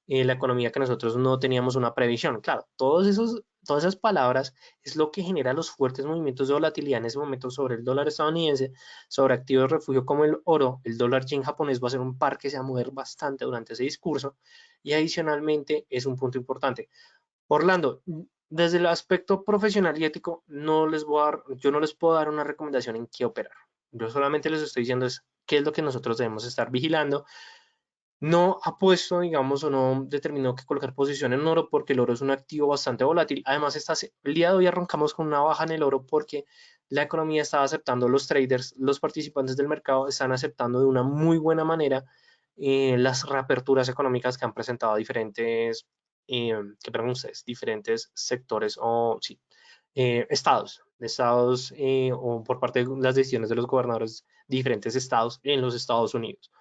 la economía que nosotros no teníamos una previsión. Claro, todas esas palabras es lo que genera los fuertes movimientos de volatilidad en ese momento sobre el dólar estadounidense, sobre activos de refugio como el oro, el dólar yen japonés va a ser un par que se va a mover bastante durante ese discurso y adicionalmente es un punto importante. Orlando, desde el aspecto profesional y ético, yo no les puedo dar una recomendación en qué operar. Yo solamente les estoy diciendo es qué es lo que nosotros debemos estar vigilando. No ha puesto, digamos, o no determinó que colocar posición en oro porque el oro es un activo bastante volátil. Además, el día de hoy arrancamos con una baja en el oro porque la economía está aceptando, los traders, los participantes del mercado están aceptando de una muy buena manera las reaperturas económicas que han presentado ¿qué preguntan ustedes? Diferentes sectores o sí, estados o por parte de las decisiones de los gobernadores de diferentes estados en los Estados Unidos.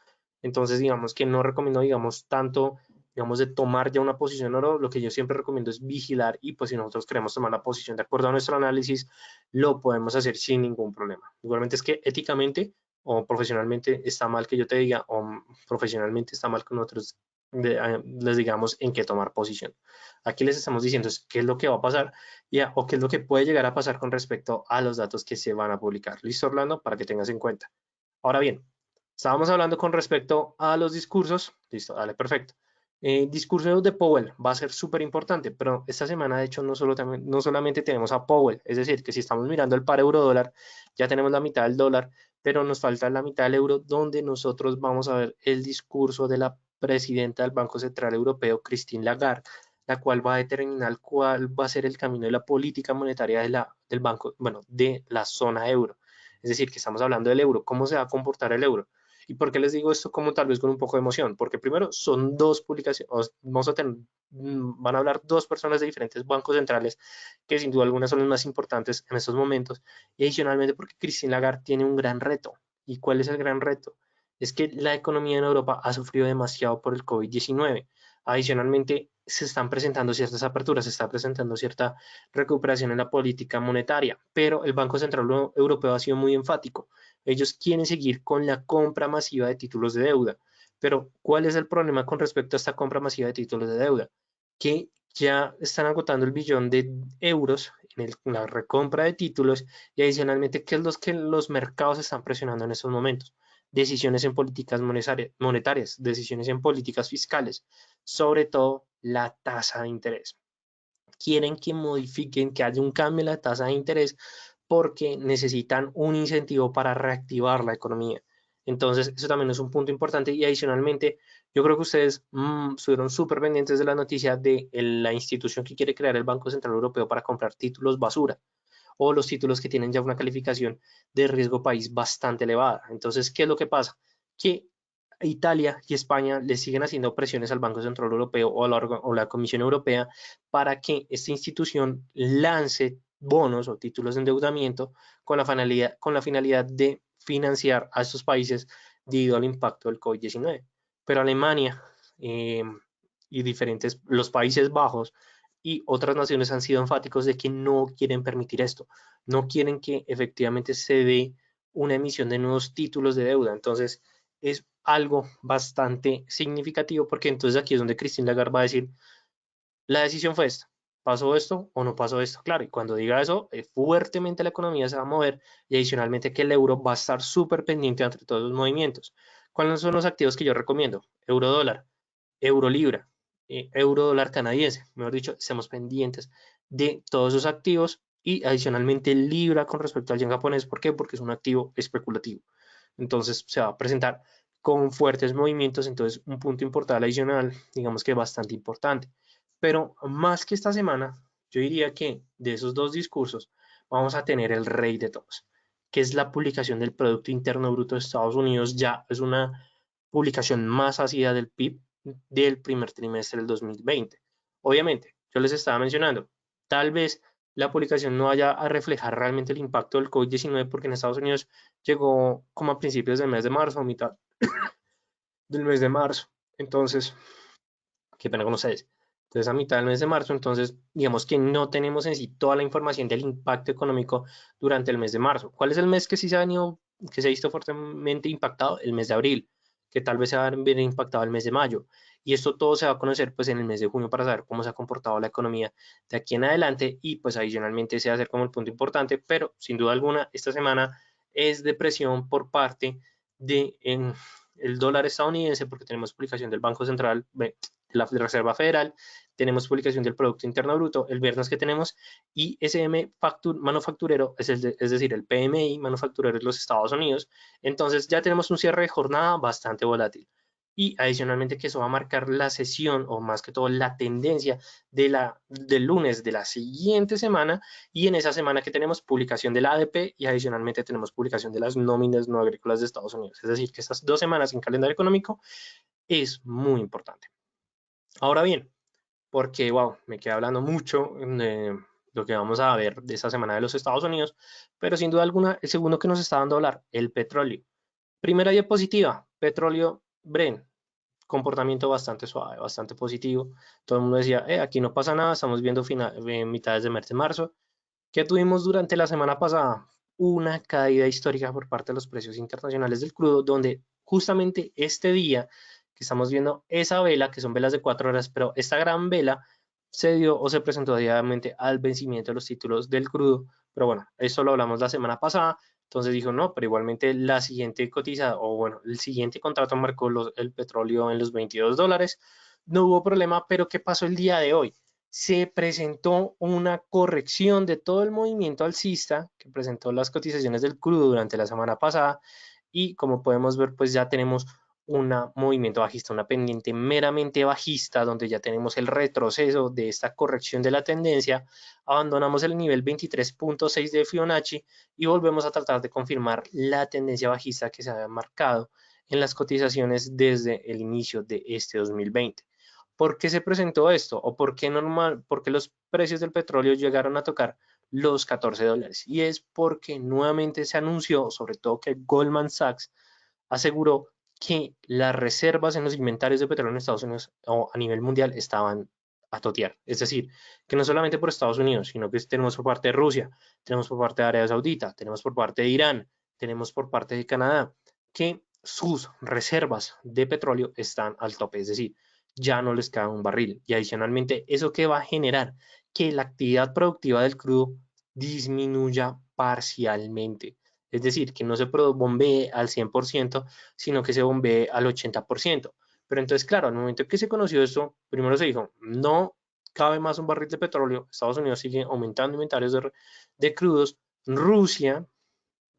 Entonces, digamos que no recomiendo, digamos, tanto, digamos, de tomar ya una posición oro. Lo que yo siempre recomiendo es vigilar y pues si nosotros queremos tomar la posición de acuerdo a nuestro análisis, lo podemos hacer sin ningún problema. Igualmente es que éticamente o profesionalmente está mal que yo te diga o profesionalmente está mal que nosotros les digamos en qué tomar posición. Aquí les estamos diciendo es qué es lo que va a pasar o qué es lo que puede llegar a pasar con respecto a los datos que se van a publicar. ¿Listo, Orlando? Para que tengas en cuenta. Ahora bien, estábamos hablando con respecto a los discursos. Listo, dale, perfecto. Discurso de Powell va a ser súper importante, pero esta semana, de hecho, no solamente tenemos a Powell, es decir, que si estamos mirando el par euro dólar, ya tenemos la mitad del dólar, pero nos falta la mitad del euro, donde nosotros vamos a ver el discurso de la presidenta del Banco Central Europeo, Christine Lagarde, la cual va a determinar cuál va a ser el camino de la política monetaria del banco, bueno, de la zona euro. Es decir, que estamos hablando del euro, cómo se va a comportar el euro. ¿Y por qué les digo esto como tal vez con un poco de emoción? Porque primero son dos publicaciones, van a hablar dos personas de diferentes bancos centrales que sin duda alguna son los más importantes en estos momentos. Y adicionalmente porque Christine Lagarde tiene un gran reto. ¿Y cuál es el gran reto? Es que la economía en Europa ha sufrido demasiado por el COVID-19. Adicionalmente, se están presentando ciertas aperturas, se está presentando cierta recuperación en la política monetaria, pero el Banco Central Europeo ha sido muy enfático. Ellos quieren seguir con la compra masiva de títulos de deuda. Pero, ¿cuál es el problema con respecto a esta compra masiva de títulos de deuda? Que ya están agotando el billón de euros en la recompra de títulos y adicionalmente, ¿qué es lo que los mercados están presionando en estos momentos? Decisiones en políticas monetarias, decisiones en políticas fiscales, sobre todo la tasa de interés. Quieren que modifiquen, que haya un cambio en la tasa de interés porque necesitan un incentivo para reactivar la economía. Entonces, eso también es un punto importante y adicionalmente, yo creo que ustedes estuvieron súper pendientes de la noticia de la institución que quiere crear el Banco Central Europeo para comprar títulos basura o los títulos que tienen ya una calificación de riesgo país bastante elevada. Entonces, ¿qué es lo que pasa? Que Italia y España le siguen haciendo presiones al Banco Central Europeo o la Comisión Europea para que esta institución lance bonos o títulos de endeudamiento con la finalidad de financiar a estos países debido al impacto del COVID-19. Pero Alemania eh, y los Países Bajos y otras naciones han sido enfáticos de que no quieren permitir esto, no quieren que efectivamente se dé una emisión de nuevos títulos de deuda. Entonces, es algo bastante significativo porque entonces aquí es donde Christine Lagarde va a decir, la decisión fue esta, ¿pasó esto o no pasó esto? Claro, y cuando diga eso, fuertemente la economía se va a mover y adicionalmente que el euro va a estar súper pendiente entre todos los movimientos. ¿Cuáles son los activos que yo recomiendo? Euro dólar, euro libra, euro dólar canadiense. Mejor dicho, estemos pendientes de todos esos activos y adicionalmente libra con respecto al yen japonés. ¿Por qué? Porque es un activo especulativo. Entonces se va a presentar con fuertes movimientos. Entonces un punto importante adicional, digamos que bastante importante. Pero más que esta semana, yo diría que de esos dos discursos vamos a tener el rey de todos, que es la publicación del Producto Interno Bruto de Estados Unidos. Ya es una publicación más ácida del PIB del primer trimestre del 2020. Obviamente, yo les estaba mencionando, tal vez la publicación no vaya a reflejar realmente el impacto del COVID-19 porque en Estados Unidos llegó como a principios del mes de marzo, a mitad del mes de marzo. Entonces, qué pena con ustedes. Entonces, a mitad del mes de marzo, entonces, digamos que no tenemos en sí toda la información del impacto económico durante el mes de marzo. ¿Cuál es el mes que sí se ha venido, que se ha visto fuertemente impactado? El mes de abril, que tal vez se va a ver impactado el mes de mayo. Y esto todo se va a conocer pues en el mes de junio para saber cómo se ha comportado la economía de aquí en adelante y pues adicionalmente se va a hacer como el punto importante, pero sin duda alguna esta semana es de presión por parte de el dólar estadounidense porque tenemos publicación del Banco Central, la Reserva Federal, tenemos publicación del Producto Interno Bruto el viernes que tenemos ISM manufacturero, es decir, el PMI manufacturero de los Estados Unidos. Entonces ya tenemos un cierre de jornada bastante volátil. Y adicionalmente que eso va a marcar la sesión o más que todo la tendencia del lunes de la siguiente semana y en esa semana que tenemos publicación del ADP y adicionalmente tenemos publicación de las nóminas no agrícolas de Estados Unidos. Es decir, que estas 2 semanas en calendario económico es muy importante. Ahora bien, porque, wow, me quedé hablando mucho de lo que vamos a ver de esta semana de los Estados Unidos, pero sin duda alguna, el segundo que nos está dando a hablar, el petróleo. Primera diapositiva, petróleo Brent, comportamiento bastante suave, bastante positivo. Todo el mundo decía, aquí no pasa nada, estamos viendo mitades de mes de marzo. ¿Qué tuvimos durante la semana pasada? Una caída histórica por parte de los precios internacionales del crudo, donde justamente este día que estamos viendo esa vela, que son velas de 4 horas, pero esta gran vela se dio o se presentó diariamente al vencimiento de los títulos del crudo. Pero bueno, eso lo hablamos la semana pasada. Entonces dijo, no, pero igualmente la siguiente cotiza, o bueno, el siguiente contrato marcó el petróleo en los $22. No hubo problema, pero ¿qué pasó el día de hoy? Se presentó una corrección de todo el movimiento alcista que presentó las cotizaciones del crudo durante la semana pasada y como podemos ver pues ya tenemos un movimiento bajista, una pendiente meramente bajista donde ya tenemos el retroceso de esta corrección de la tendencia, abandonamos el nivel 23.6 de Fibonacci y volvemos a tratar de confirmar la tendencia bajista que se había marcado en las cotizaciones desde el inicio de este 2020. ¿Por qué se presentó esto? ¿O por qué los precios del petróleo llegaron a tocar los $14? Y es porque nuevamente se anunció, sobre todo que Goldman Sachs aseguró que las reservas en los inventarios de petróleo en Estados Unidos o a nivel mundial estaban a totear. Es decir, que no solamente por Estados Unidos, sino que tenemos por parte de Rusia, tenemos por parte de Arabia Saudita, tenemos por parte de Irán, tenemos por parte de Canadá que sus reservas de petróleo están al tope, es decir, ya no les queda un barril. Y adicionalmente, ¿eso qué va a generar? Que la actividad productiva del crudo disminuya parcialmente. Es decir, que no se bombee al 100%, sino que se bombee al 80%. Pero entonces, claro, al momento en que se conoció esto, primero se dijo, no cabe más un barril de petróleo, Estados Unidos sigue aumentando inventarios de crudos, Rusia,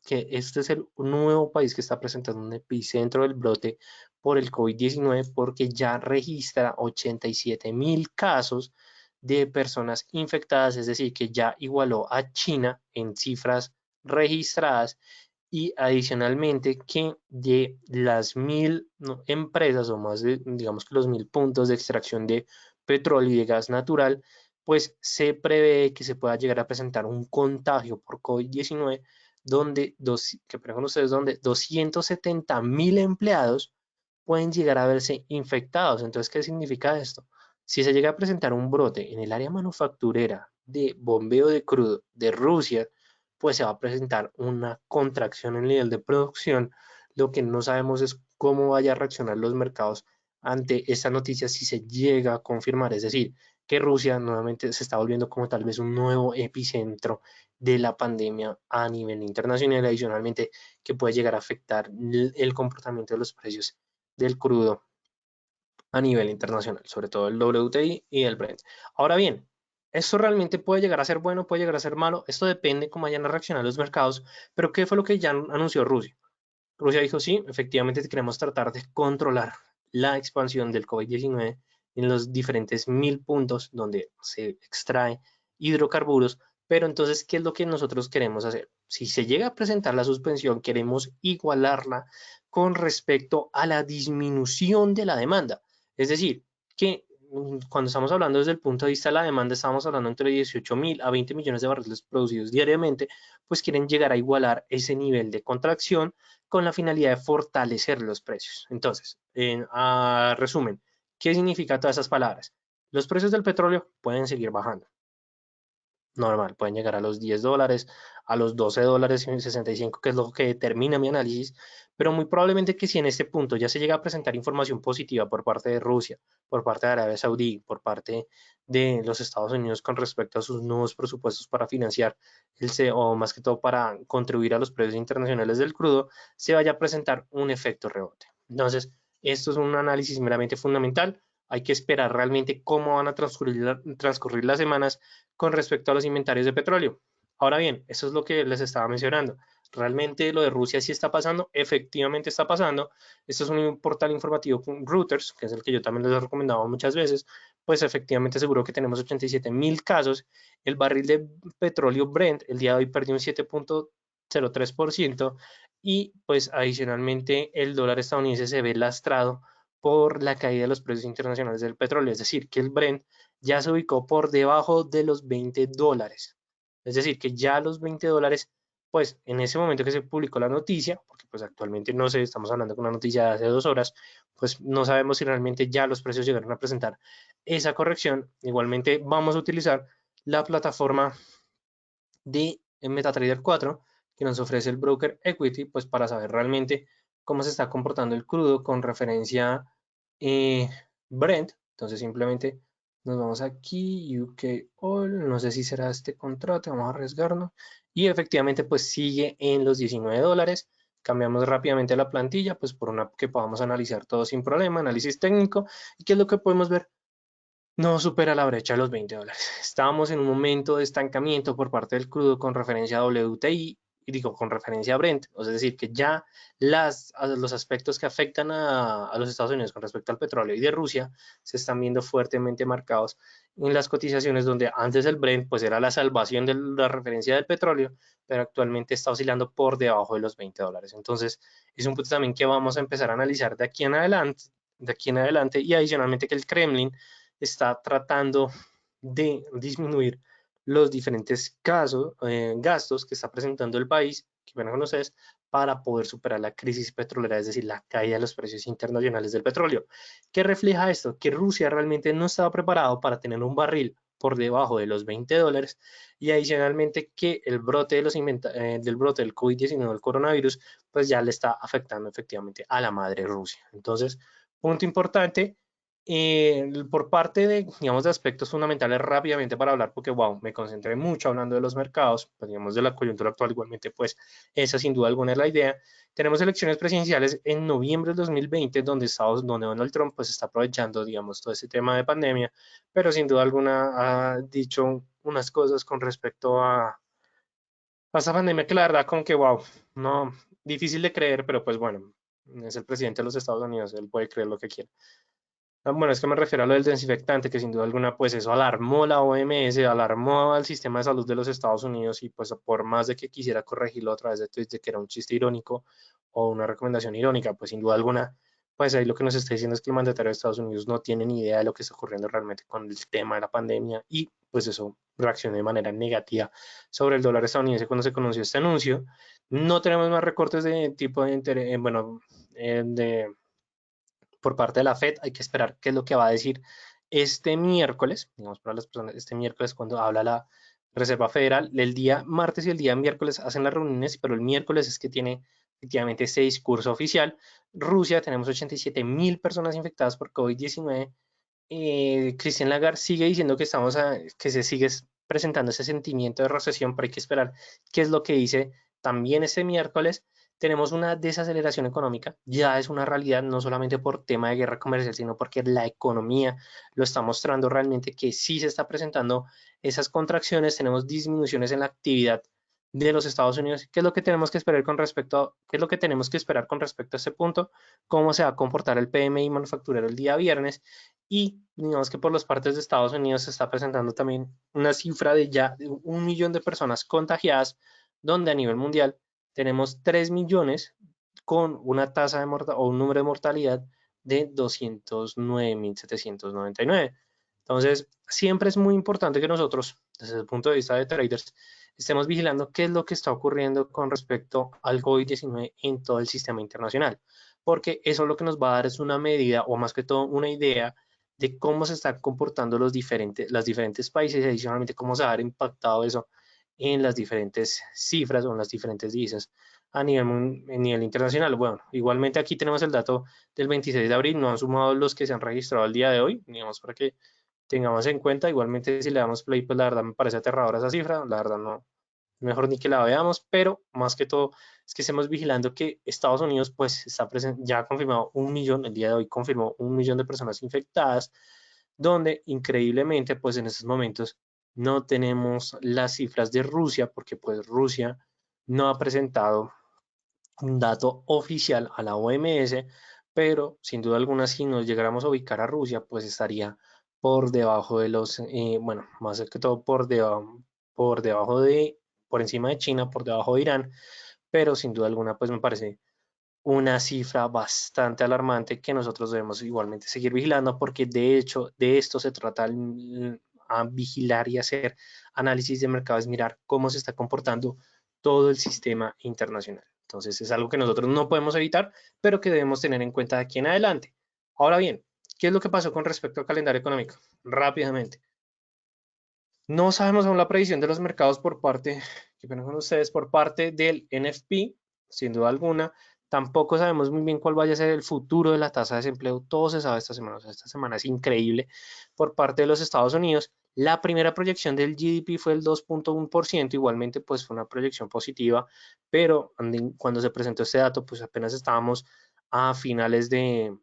que este es el nuevo país que está presentando un epicentro del brote por el COVID-19 porque ya registra 87.000 casos de personas infectadas, es decir, que ya igualó a China en cifras registradas y adicionalmente que de las 1.000 empresas o más de, digamos que los 1.000 puntos de extracción de petróleo y de gas natural, pues se prevé que se pueda llegar a presentar un contagio por COVID-19 donde, que preguntan ustedes, donde 270.000 empleados pueden llegar a verse infectados. Entonces, ¿qué significa esto? Si se llega a presentar un brote en el área manufacturera de bombeo de crudo de Rusia, pues se va a presentar una contracción en el nivel de producción. Lo que no sabemos es cómo vaya a reaccionar los mercados ante esta noticia si se llega a confirmar. Es decir, que Rusia nuevamente se está volviendo como tal vez un nuevo epicentro de la pandemia a nivel internacional, adicionalmente que puede llegar a afectar el comportamiento de los precios del crudo a nivel internacional, sobre todo el WTI y el Brent. Ahora bien, esto realmente puede llegar a ser bueno, puede llegar a ser malo, esto depende cómo vayan a reaccionar los mercados, pero ¿qué fue lo que ya anunció Rusia? Rusia dijo, sí, efectivamente queremos tratar de controlar la expansión del COVID-19 en los diferentes 1.000 puntos donde se extrae hidrocarburos, pero entonces, ¿qué es lo que nosotros queremos hacer? Si se llega a presentar la suspensión, queremos igualarla con respecto a la disminución de la demanda. Es decir, que cuando estamos hablando desde el punto de vista de la demanda, estamos hablando entre 18.000 a 20 millones de barriles producidos diariamente, pues quieren llegar a igualar ese nivel de contracción con la finalidad de fortalecer los precios. Entonces, a resumen, ¿qué significa todas esas palabras? Los precios del petróleo pueden seguir bajando. Normal, pueden llegar a los $10, a los $12.65, que es lo que determina mi análisis, pero muy probablemente que si en este punto ya se llega a presentar información positiva por parte de Rusia, por parte de Arabia Saudí, por parte de los Estados Unidos con respecto a sus nuevos presupuestos para financiar o más que todo para contribuir a los precios internacionales del crudo, se vaya a presentar un efecto rebote. Entonces, esto es un análisis meramente fundamental. Hay que esperar realmente cómo van a transcurrir las semanas con respecto a los inventarios de petróleo. Ahora bien, eso es lo que les estaba mencionando. Realmente lo de Rusia sí está pasando, efectivamente está pasando. Esto es un portal informativo con Reuters, que es el que yo también les he recomendado muchas veces. Pues efectivamente seguro que tenemos 87.000 casos. El barril de petróleo Brent el día de hoy perdió un 7.03% y pues adicionalmente el dólar estadounidense se ve lastrado por la caída de los precios internacionales del petróleo. Es decir, que el Brent ya se ubicó por debajo de los $20. Es decir, que ya los $20, pues en ese momento que se publicó la noticia, porque pues actualmente no sé, estamos hablando con una noticia de hace 2 horas, pues no sabemos si realmente ya los precios llegaron a presentar esa corrección. Igualmente vamos a utilizar la plataforma de MetaTrader 4 que nos ofrece el broker Equity, pues para saber realmente cómo se está comportando el crudo con referencia eh, Brent. Entonces simplemente nos vamos aquí, UK Oil, no sé si será este contrato, vamos a arriesgarnos. Y efectivamente pues sigue en los $19. Cambiamos rápidamente la plantilla pues por una que podamos analizar todo sin problema, análisis técnico. ¿Y qué es lo que podemos ver? No supera la brecha de los $20. Estábamos en un momento de estancamiento por parte del crudo con referencia a WTI, y digo, con referencia a Brent, es decir, que ya los aspectos que afectan a los Estados Unidos con respecto al petróleo y de Rusia se están viendo fuertemente marcados en las cotizaciones donde antes el Brent pues era la salvación de la referencia del petróleo, pero actualmente está oscilando por debajo de los $20. Entonces, es un punto también que vamos a empezar a analizar de aquí en adelante y adicionalmente que el Kremlin está tratando de disminuir los diferentes gastos que está presentando el país, que van a conocer, para poder superar la crisis petrolera, es decir, la caída de los precios internacionales del petróleo. ¿Qué refleja esto? Que Rusia realmente no estaba preparado para tener un barril por debajo de los $20 y adicionalmente que el brote del brote del COVID-19, el coronavirus, pues ya le está afectando efectivamente a la madre Rusia. Entonces, punto importante. Por parte de, digamos, de aspectos fundamentales rápidamente para hablar, porque, wow, me concentré mucho hablando de los mercados, pues, digamos, de la coyuntura actual igualmente, pues, esa sin duda alguna es la idea. Tenemos elecciones presidenciales en noviembre del 2020, donde Donald Trump, pues, está aprovechando, digamos, todo ese tema de pandemia, pero sin duda alguna ha dicho unas cosas con respecto a esta pandemia que la verdad, como que, wow, no, difícil de creer, pero pues bueno, es el presidente de los Estados Unidos, él puede creer lo que quiera. Bueno, es que me refiero a lo del desinfectante, que sin duda alguna, pues eso alarmó la OMS, alarmó al sistema de salud de los Estados Unidos y pues por más de que quisiera corregirlo a través de tweets de que era un chiste irónico o una recomendación irónica, pues sin duda alguna, pues ahí lo que nos está diciendo es que el mandatario de Estados Unidos no tiene ni idea de lo que está ocurriendo realmente con el tema de la pandemia y pues eso reaccionó de manera negativa sobre el dólar estadounidense cuando se conoció este anuncio. No tenemos más recortes de tipo de interés, bueno, de por parte de la Fed. Hay que esperar qué es lo que va a decir este miércoles, digamos para las personas, este miércoles cuando habla la Reserva Federal. El día martes y el día miércoles hacen las reuniones, pero el miércoles es que tiene efectivamente este discurso oficial. Rusia, tenemos 87.000 personas infectadas por COVID-19. Christine Lagarde sigue diciendo que se sigue presentando ese sentimiento de recesión, pero hay que esperar qué es lo que dice también este miércoles. Tenemos una desaceleración económica, ya es una realidad, no solamente por tema de guerra comercial, sino porque la economía lo está mostrando realmente que sí se está presentando esas contracciones, tenemos disminuciones en la actividad de los Estados Unidos. ¿Qué es lo que tenemos que esperar con respecto qué es lo que tenemos que esperar con respecto a este punto? ¿Cómo se va a comportar el PMI manufacturero el día viernes? Y digamos que por las partes de Estados Unidos se está presentando también una cifra de ya 1 millón de personas contagiadas, donde a nivel mundial tenemos 3 millones con una tasa de mortalidad o un número de mortalidad de 209.799. Entonces, siempre es muy importante que nosotros, desde el punto de vista de traders, estemos vigilando qué es lo que está ocurriendo con respecto al COVID-19 en todo el sistema internacional, porque eso lo que nos va a dar es una medida o más que todo una idea de cómo se están comportando las diferentes países y adicionalmente cómo se ha impactado eso en las diferentes cifras o en las diferentes divisas a nivel internacional. Bueno, igualmente aquí tenemos el dato del 26 de abril, no han sumado los que se han registrado el día de hoy, digamos para que tengamos en cuenta. Igualmente si le damos play, pues la verdad me parece aterradora esa cifra, la verdad no, mejor ni que la veamos, pero más que todo es que estemos vigilando que Estados Unidos pues está ya ha confirmado 1 millón, el día de hoy confirmó 1 millón de personas infectadas, donde increíblemente pues en estos momentos no tenemos las cifras de Rusia, porque pues Rusia no ha presentado un dato oficial a la OMS, pero sin duda alguna si nos llegáramos a ubicar a Rusia, pues estaría por debajo de bueno, más que todo por encima de China, por debajo de Irán, pero sin duda alguna, pues me parece una cifra bastante alarmante que nosotros debemos igualmente seguir vigilando, porque de hecho de esto se trata a vigilar y hacer análisis de mercado, es mirar cómo se está comportando todo el sistema internacional. Entonces es algo que nosotros no podemos evitar, pero que debemos tener en cuenta de aquí en adelante. Ahora bien, ¿qué es lo que pasó con respecto al calendario económico? Rápidamente. No sabemos aún la previsión de los mercados por parte, que con ustedes, por parte del NFP, sin duda alguna. Tampoco sabemos muy bien cuál vaya a ser el futuro de la tasa de desempleo. Todo se sabe esta semana. O sea, esta semana es increíble por parte de los Estados Unidos. La primera proyección del GDP fue el 2.1%. Igualmente, pues fue una proyección positiva, pero cuando se presentó este dato, pues apenas estábamos a finales de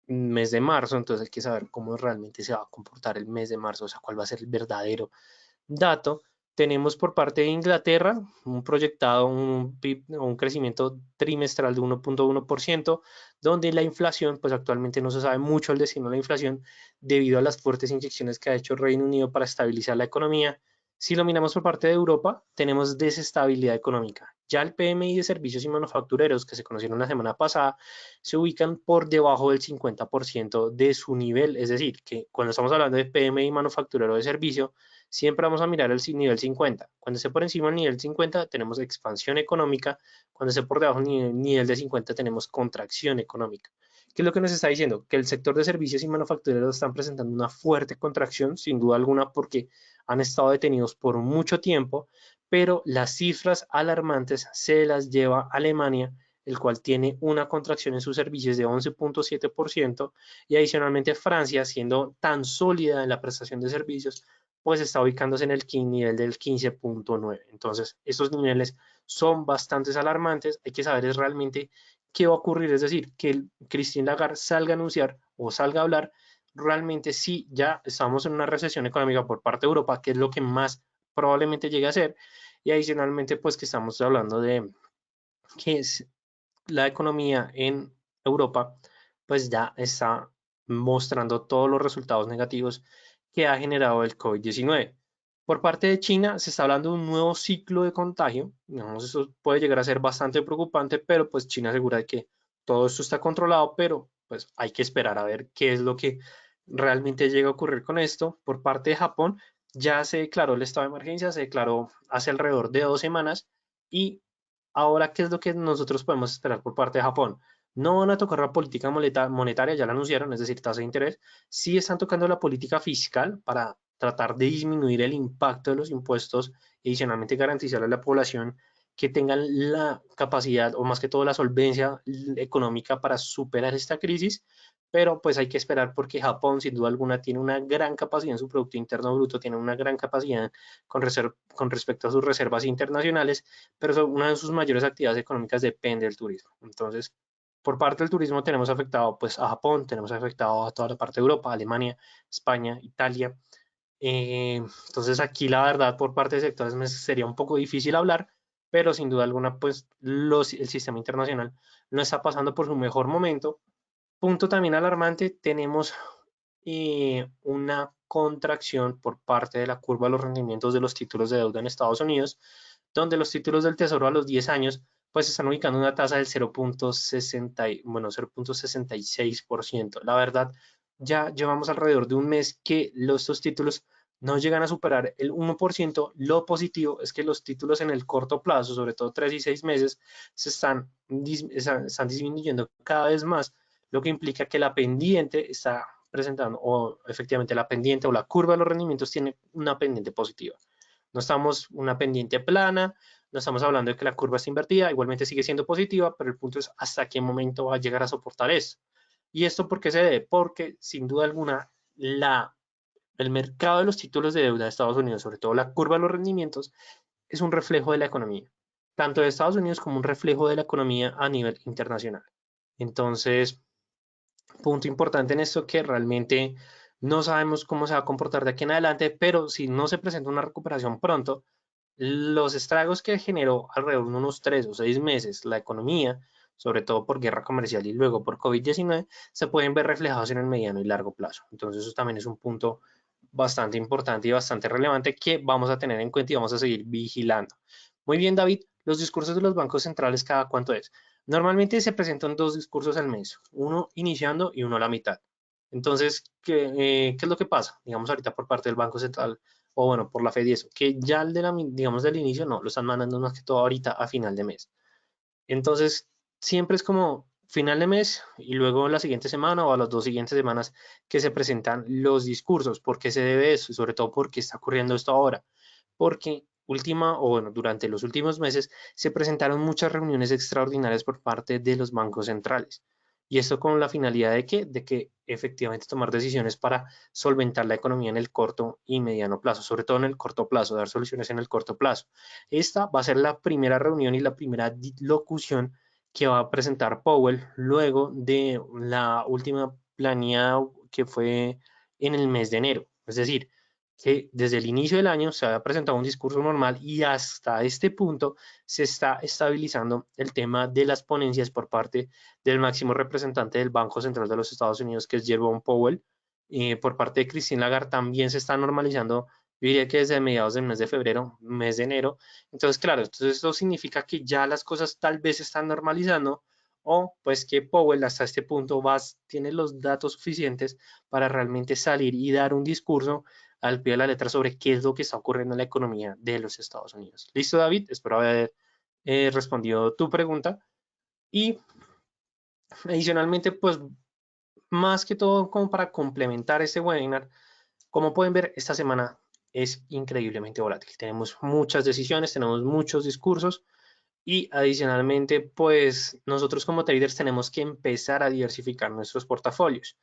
mes de marzo. Entonces hay que saber cómo realmente se va a comportar el mes de marzo, o sea, cuál va a ser el verdadero dato. Tenemos por parte de Inglaterra un proyectado, un PIB, un crecimiento trimestral de 1.1%, donde la inflación, pues actualmente no se sabe mucho el destino de la inflación debido a las fuertes inyecciones que ha hecho el Reino Unido para estabilizar la economía. Si lo miramos por parte de Europa, tenemos desestabilidad económica. Ya el PMI de servicios y manufactureros que se conocieron la semana pasada se ubican por debajo del 50% de su nivel, es decir, que cuando estamos hablando de PMI manufacturero de servicio, siempre vamos a mirar el nivel 50. Cuando esté por encima del nivel 50 tenemos expansión económica, cuando esté por debajo del nivel de 50 tenemos contracción económica. ¿Qué es lo que nos está diciendo? Que el sector de servicios y manufactureros están presentando una fuerte contracción, sin duda alguna, porque han estado detenidos por mucho tiempo, pero las cifras alarmantes se las lleva Alemania, el cual tiene una contracción en sus servicios de 11.7%, y adicionalmente Francia, siendo tan sólida en la prestación de servicios, pues está ubicándose en el nivel del 15.9. Entonces, estos niveles son bastante alarmantes. Hay que saber es realmente qué va a ocurrir, es decir, que Christine Lagarde salga a anunciar o salga a hablar realmente si ya estamos en una recesión económica por parte de Europa, que es lo que más probablemente llegue a ser, y adicionalmente pues que estamos hablando de que es la economía en Europa pues ya está mostrando todos los resultados negativos que ha generado el COVID-19. Por parte de China se está hablando de un nuevo ciclo de contagio. Digamos, eso puede llegar a ser bastante preocupante, pero pues China asegura de que todo esto está controlado, pero pues hay que esperar a ver qué es lo que realmente llega a ocurrir con esto. Por parte de Japón ya se declaró el estado de emergencia, se declaró hace alrededor de 2 semanas y ahora, ¿qué es lo que nosotros podemos esperar por parte de Japón? No van a tocar la política monetaria, ya la anunciaron, es decir, tasa de interés. Sí están tocando la política fiscal para tratar de disminuir el impacto de los impuestos y adicionalmente garantizar a la población que tengan la capacidad o más que todo la solvencia económica para superar esta crisis, pero pues hay que esperar porque Japón sin duda alguna tiene una gran capacidad en su Producto Interno Bruto, tiene una gran capacidad con respecto a sus reservas internacionales, pero una de sus mayores actividades económicas depende del turismo. Entonces, por parte del turismo tenemos afectado pues a Japón, tenemos afectado a toda la parte de Europa, Alemania, España, Italia. Entonces aquí la verdad por parte de sectores me sería un poco difícil hablar, pero sin duda alguna pues el sistema internacional no está pasando por su mejor momento. Punto también alarmante, tenemos una contracción por parte de la curva de los rendimientos de los títulos de deuda en Estados Unidos, donde los títulos del Tesoro a los 10 años pues están ubicando una tasa del 0.60, bueno, 0.66%. La verdad, ya llevamos alrededor de un mes que estos títulos no llegan a superar el 1%. Lo positivo es que los títulos en el corto plazo, sobre todo 3 y 6 meses, están disminuyendo cada vez más, lo que implica que la pendiente está presentando, o efectivamente la pendiente o la curva de los rendimientos tiene una pendiente positiva. No estamos una pendiente plana, no estamos hablando de que la curva está invertida, igualmente sigue siendo positiva, pero el punto es hasta qué momento va a llegar a soportar eso. ¿Y esto por qué se debe? Porque sin duda alguna el mercado de los títulos de deuda de Estados Unidos, sobre todo la curva de los rendimientos, es un reflejo de la economía, tanto de Estados Unidos como un reflejo de la economía a nivel internacional. Entonces, punto importante en esto que realmente no sabemos cómo se va a comportar de aquí en adelante, pero si no se presenta una recuperación pronto, los estragos que generó alrededor de unos 3 o 6 meses la economía, sobre todo por guerra comercial y luego por COVID-19, se pueden ver reflejados en el mediano y largo plazo. Entonces eso también es un punto bastante importante y bastante relevante que vamos a tener en cuenta y vamos a seguir vigilando. Muy bien, David, los discursos de los bancos centrales, ¿cada cuánto es? Normalmente se presentan 2 discursos al mes, uno iniciando y uno a la mitad. Entonces, ¿qué es lo que pasa? Digamos ahorita por parte del Banco Central, o bueno, por la Fed y eso, que ya el de digamos del inicio no, lo están mandando más que todo ahorita a final de mes. Entonces, siempre es como final de mes y luego la siguiente semana o a las 2 siguientes semanas que se presentan los discursos. ¿Por qué se debe eso? Y sobre todo, ¿por qué está ocurriendo esto ahora? Porque o bueno, durante los últimos meses se presentaron muchas reuniones extraordinarias por parte de los bancos centrales. Y esto con la finalidad de que, efectivamente tomar decisiones para solventar la economía en el corto y mediano plazo, sobre todo en el corto plazo, dar soluciones en el corto plazo. Esta va a ser la primera reunión y la primera locución que va a presentar Powell luego de la última planeada que fue en el mes de enero. Es decir, que desde el inicio del año se había presentado un discurso normal y hasta este punto se está estabilizando el tema de las ponencias por parte del máximo representante del Banco Central de los Estados Unidos, que es Jerome Powell. Por parte de Christine Lagarde también se está normalizando, yo diría que desde mediados del mes de febrero, mes de enero. Entonces, claro, entonces esto significa que ya las cosas tal vez se están normalizando o pues que Powell hasta este punto tiene los datos suficientes para realmente salir y dar un discurso al pie de la letra sobre qué es lo que está ocurriendo en la economía de los Estados Unidos. Listo, David, espero haber respondido tu pregunta. Y adicionalmente, pues más que todo como para complementar este webinar, como pueden ver, esta semana es increíblemente volátil. Tenemos muchas decisiones, tenemos muchos discursos y adicionalmente, pues nosotros como traders tenemos que empezar a diversificar nuestros portafolios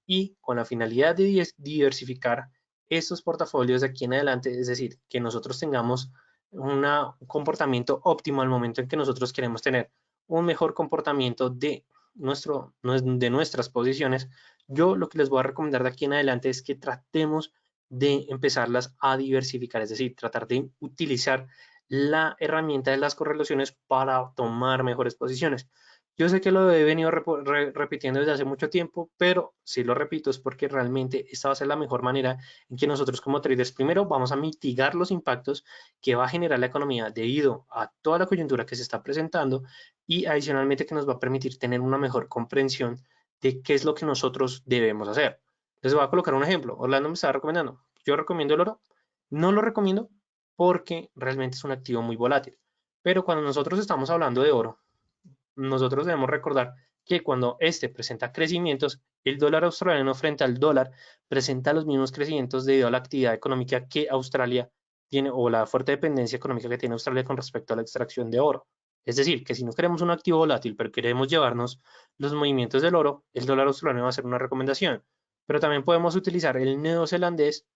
y con la finalidad de diversificar estos portafolios de aquí en adelante, es decir, que nosotros tengamos un comportamiento óptimo al momento en que nosotros queremos tener un mejor comportamiento de nuestras posiciones. Yo lo que les voy a recomendar de aquí en adelante es que tratemos de empezarlas a diversificar, es decir, tratar de utilizar la herramienta de las correlaciones para tomar mejores posiciones. Yo sé que lo he venido repitiendo desde hace mucho tiempo, pero si lo repito es porque realmente esta va a ser la mejor manera en que nosotros como traders primero vamos a mitigar los impactos que va a generar la economía debido a toda la coyuntura que se está presentando y adicionalmente que nos va a permitir tener una mejor comprensión de qué es lo que nosotros debemos hacer. Les voy a colocar un ejemplo. Orlando me estaba recomendando. Yo recomiendo el oro. No lo recomiendo porque realmente es un activo muy volátil. Pero cuando nosotros estamos hablando de oro, nosotros debemos recordar que cuando este presenta crecimientos, el dólar australiano frente al dólar presenta los mismos crecimientos debido a la actividad económica que Australia tiene o la fuerte dependencia económica que tiene Australia con respecto a la extracción de oro. Es decir, que si no queremos un activo volátil, pero queremos llevarnos los movimientos del oro, el dólar australiano va a ser una recomendación. Pero también podemos utilizar el neozelandés,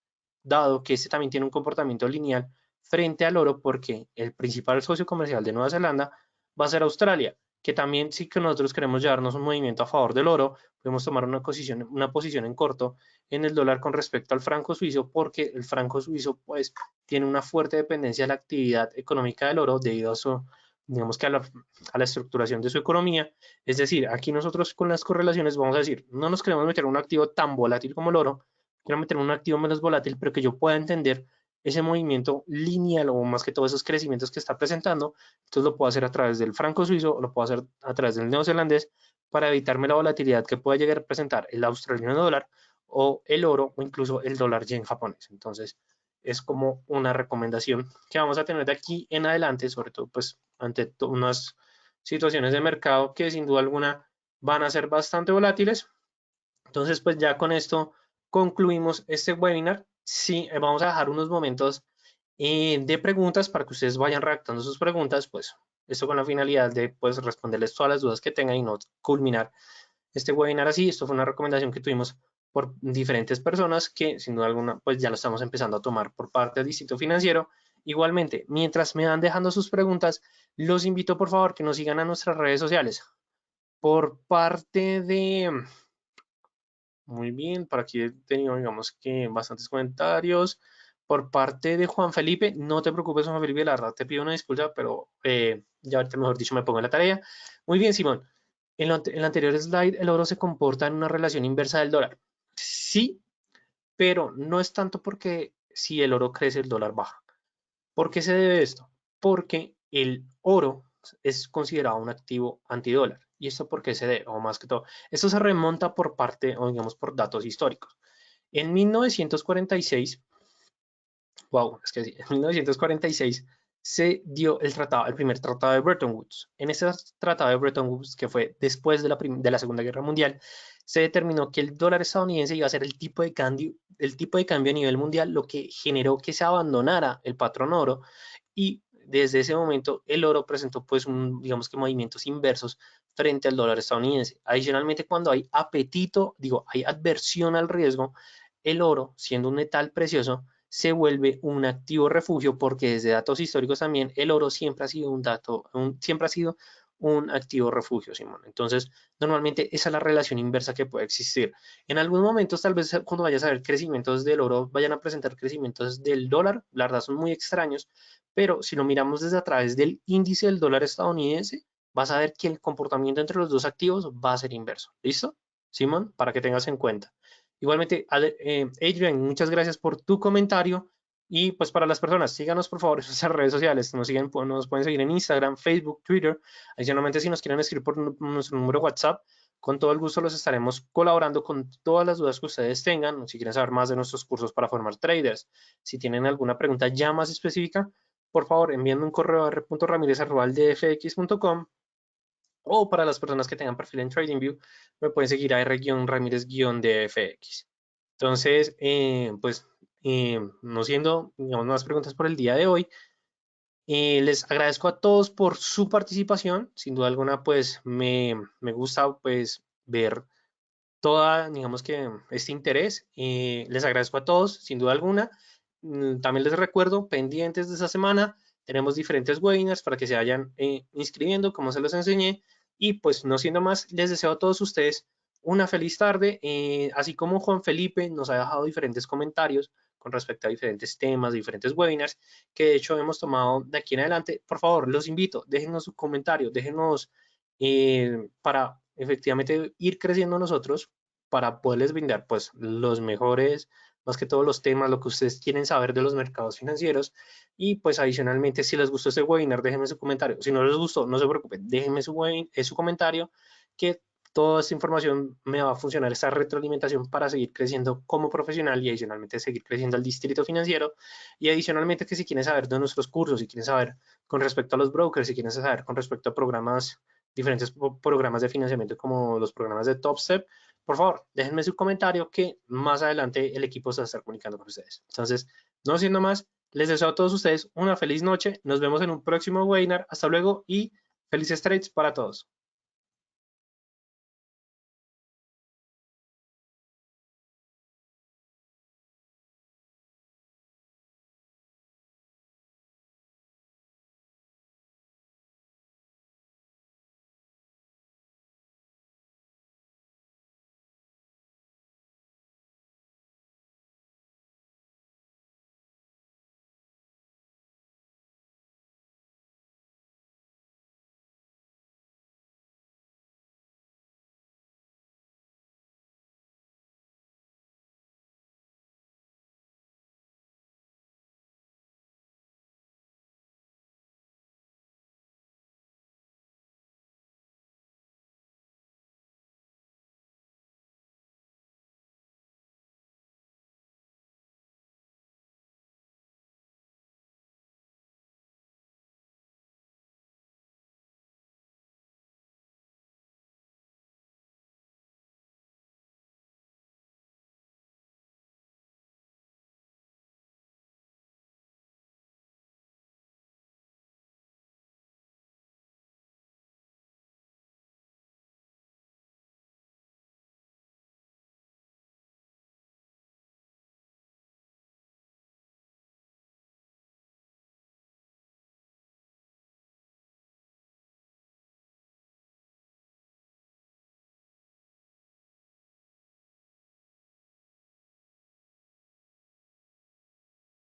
dado que este también tiene un comportamiento lineal frente al oro, porque el principal socio comercial de Nueva Zelanda va a ser Australia, que también sí que nosotros queremos llevarnos un movimiento a favor del oro, podemos tomar una posición en corto en el dólar con respecto al franco suizo, porque el franco suizo pues tiene una fuerte dependencia de la actividad económica del oro debido a su, digamos que a la estructuración de su economía. Es decir, aquí nosotros con las correlaciones vamos a decir, no nos queremos meter en un activo tan volátil como el oro, quiero meter en un activo menos volátil, pero que yo pueda entender ese movimiento lineal o más que todos esos crecimientos que está presentando. Entonces lo puedo hacer a través del franco suizo o lo puedo hacer a través del neozelandés para evitarme la volatilidad que pueda llegar a presentar el australiano dólar o el oro o incluso el dólar yen japonés. Entonces es como una recomendación que vamos a tener de aquí en adelante, sobre todo pues ante unas situaciones de mercado que sin duda alguna van a ser bastante volátiles. Entonces pues ya con esto concluimos este webinar. Sí, vamos a dejar unos momentos de preguntas para que ustedes vayan redactando sus preguntas, pues esto con la finalidad de pues responderles todas las dudas que tengan y no culminar este webinar así. Esto fue una recomendación que tuvimos por diferentes personas que sin duda alguna pues ya lo estamos empezando a tomar por parte del Distrito Financiero. Igualmente, mientras me van dejando sus preguntas, los invito por favor que nos sigan a nuestras redes sociales. Por parte de muy bien, por aquí he tenido, digamos que bastantes comentarios. Por parte de Juan Felipe, no te preocupes, Juan Felipe, la verdad te pido una disculpa, pero ya ahorita, mejor dicho, me pongo en la tarea. Muy bien, Simón. En el anterior slide, el oro se comporta en una relación inversa del dólar. Sí, pero no es tanto porque si el oro crece, el dólar baja. ¿Por qué se debe esto? Porque el oro es considerado un activo antidólar. ¿Y esto por qué se debe? O más que todo, esto se remonta por parte, o digamos, por datos históricos. En 1946, wow, es que sí, en 1946 se dio el primer tratado de Bretton Woods. En ese tratado de Bretton Woods, que fue después de la Segunda Guerra Mundial, se determinó que el dólar estadounidense iba a ser el tipo de cambio a nivel mundial, lo que generó que se abandonara el patrón oro y desde ese momento el oro presentó pues digamos que movimientos inversos frente al dólar estadounidense. Adicionalmente, cuando hay apetito, digo, hay adversión al riesgo, el oro, siendo un metal precioso, se vuelve un activo refugio porque desde datos históricos también el oro siempre ha sido siempre ha sido un activo refugio, Simón. Entonces, normalmente esa es la relación inversa que puede existir. En algunos momentos, tal vez cuando vayas a ver crecimientos del oro, vayan a presentar crecimientos del dólar, la verdad son muy extraños, pero si lo miramos desde a través del índice del dólar estadounidense, vas a ver que el comportamiento entre los dos activos va a ser inverso. ¿Listo? Simón, para que tengas en cuenta. Igualmente, Adrian, muchas gracias por tu comentario. Y pues para las personas, síganos por favor en nuestras redes sociales. Nos pueden seguir en Instagram, Facebook, Twitter. Adicionalmente, si nos quieren escribir por nuestro número WhatsApp, con todo el gusto los estaremos colaborando con todas las dudas que ustedes tengan. Si quieren saber más de nuestros cursos para formar traders, si tienen alguna pregunta ya más específica, por favor envíenme un correo a r.ramirez@aldfx.com O para las personas que tengan perfil en TradingView, me pueden seguir a R-Ramírez-DFX. Entonces, pues, no siendo, digamos, más preguntas por el día de hoy, les agradezco a todos por su participación. Sin duda alguna, pues, me gusta, pues, ver toda, digamos que este interés. Les agradezco a todos, sin duda alguna. También les recuerdo, pendientes de esta semana, tenemos diferentes webinars para que se vayan inscribiendo, como se los enseñé. Y pues no siendo más, les deseo a todos ustedes una feliz tarde, así como Juan Felipe nos ha dejado diferentes comentarios con respecto a diferentes temas, diferentes webinars, que de hecho hemos tomado de aquí en adelante. Por favor, los invito, déjenos su comentario, déjenos para efectivamente ir creciendo nosotros, para poderles brindar pues los mejores, más que todos los temas, lo que ustedes quieren saber de los mercados financieros. Y pues adicionalmente, si les gustó este webinar, déjenme su comentario. Si no les gustó, no se preocupen, déjenme su comentario, que toda esta información me va a funcionar, esta retroalimentación, para seguir creciendo como profesional y adicionalmente seguir creciendo al distrito financiero. Y adicionalmente, que si quieren saber de nuestros cursos, si quieren saber con respecto a los brokers, si quieren saber con respecto a programas, diferentes programas de financiamiento como los programas de TopStep, por favor, déjenme su comentario, que más adelante el equipo se va a estar comunicando con ustedes. Entonces, no siendo más, les deseo a todos ustedes una feliz noche. Nos vemos en un próximo webinar. Hasta luego y felices trades para todos.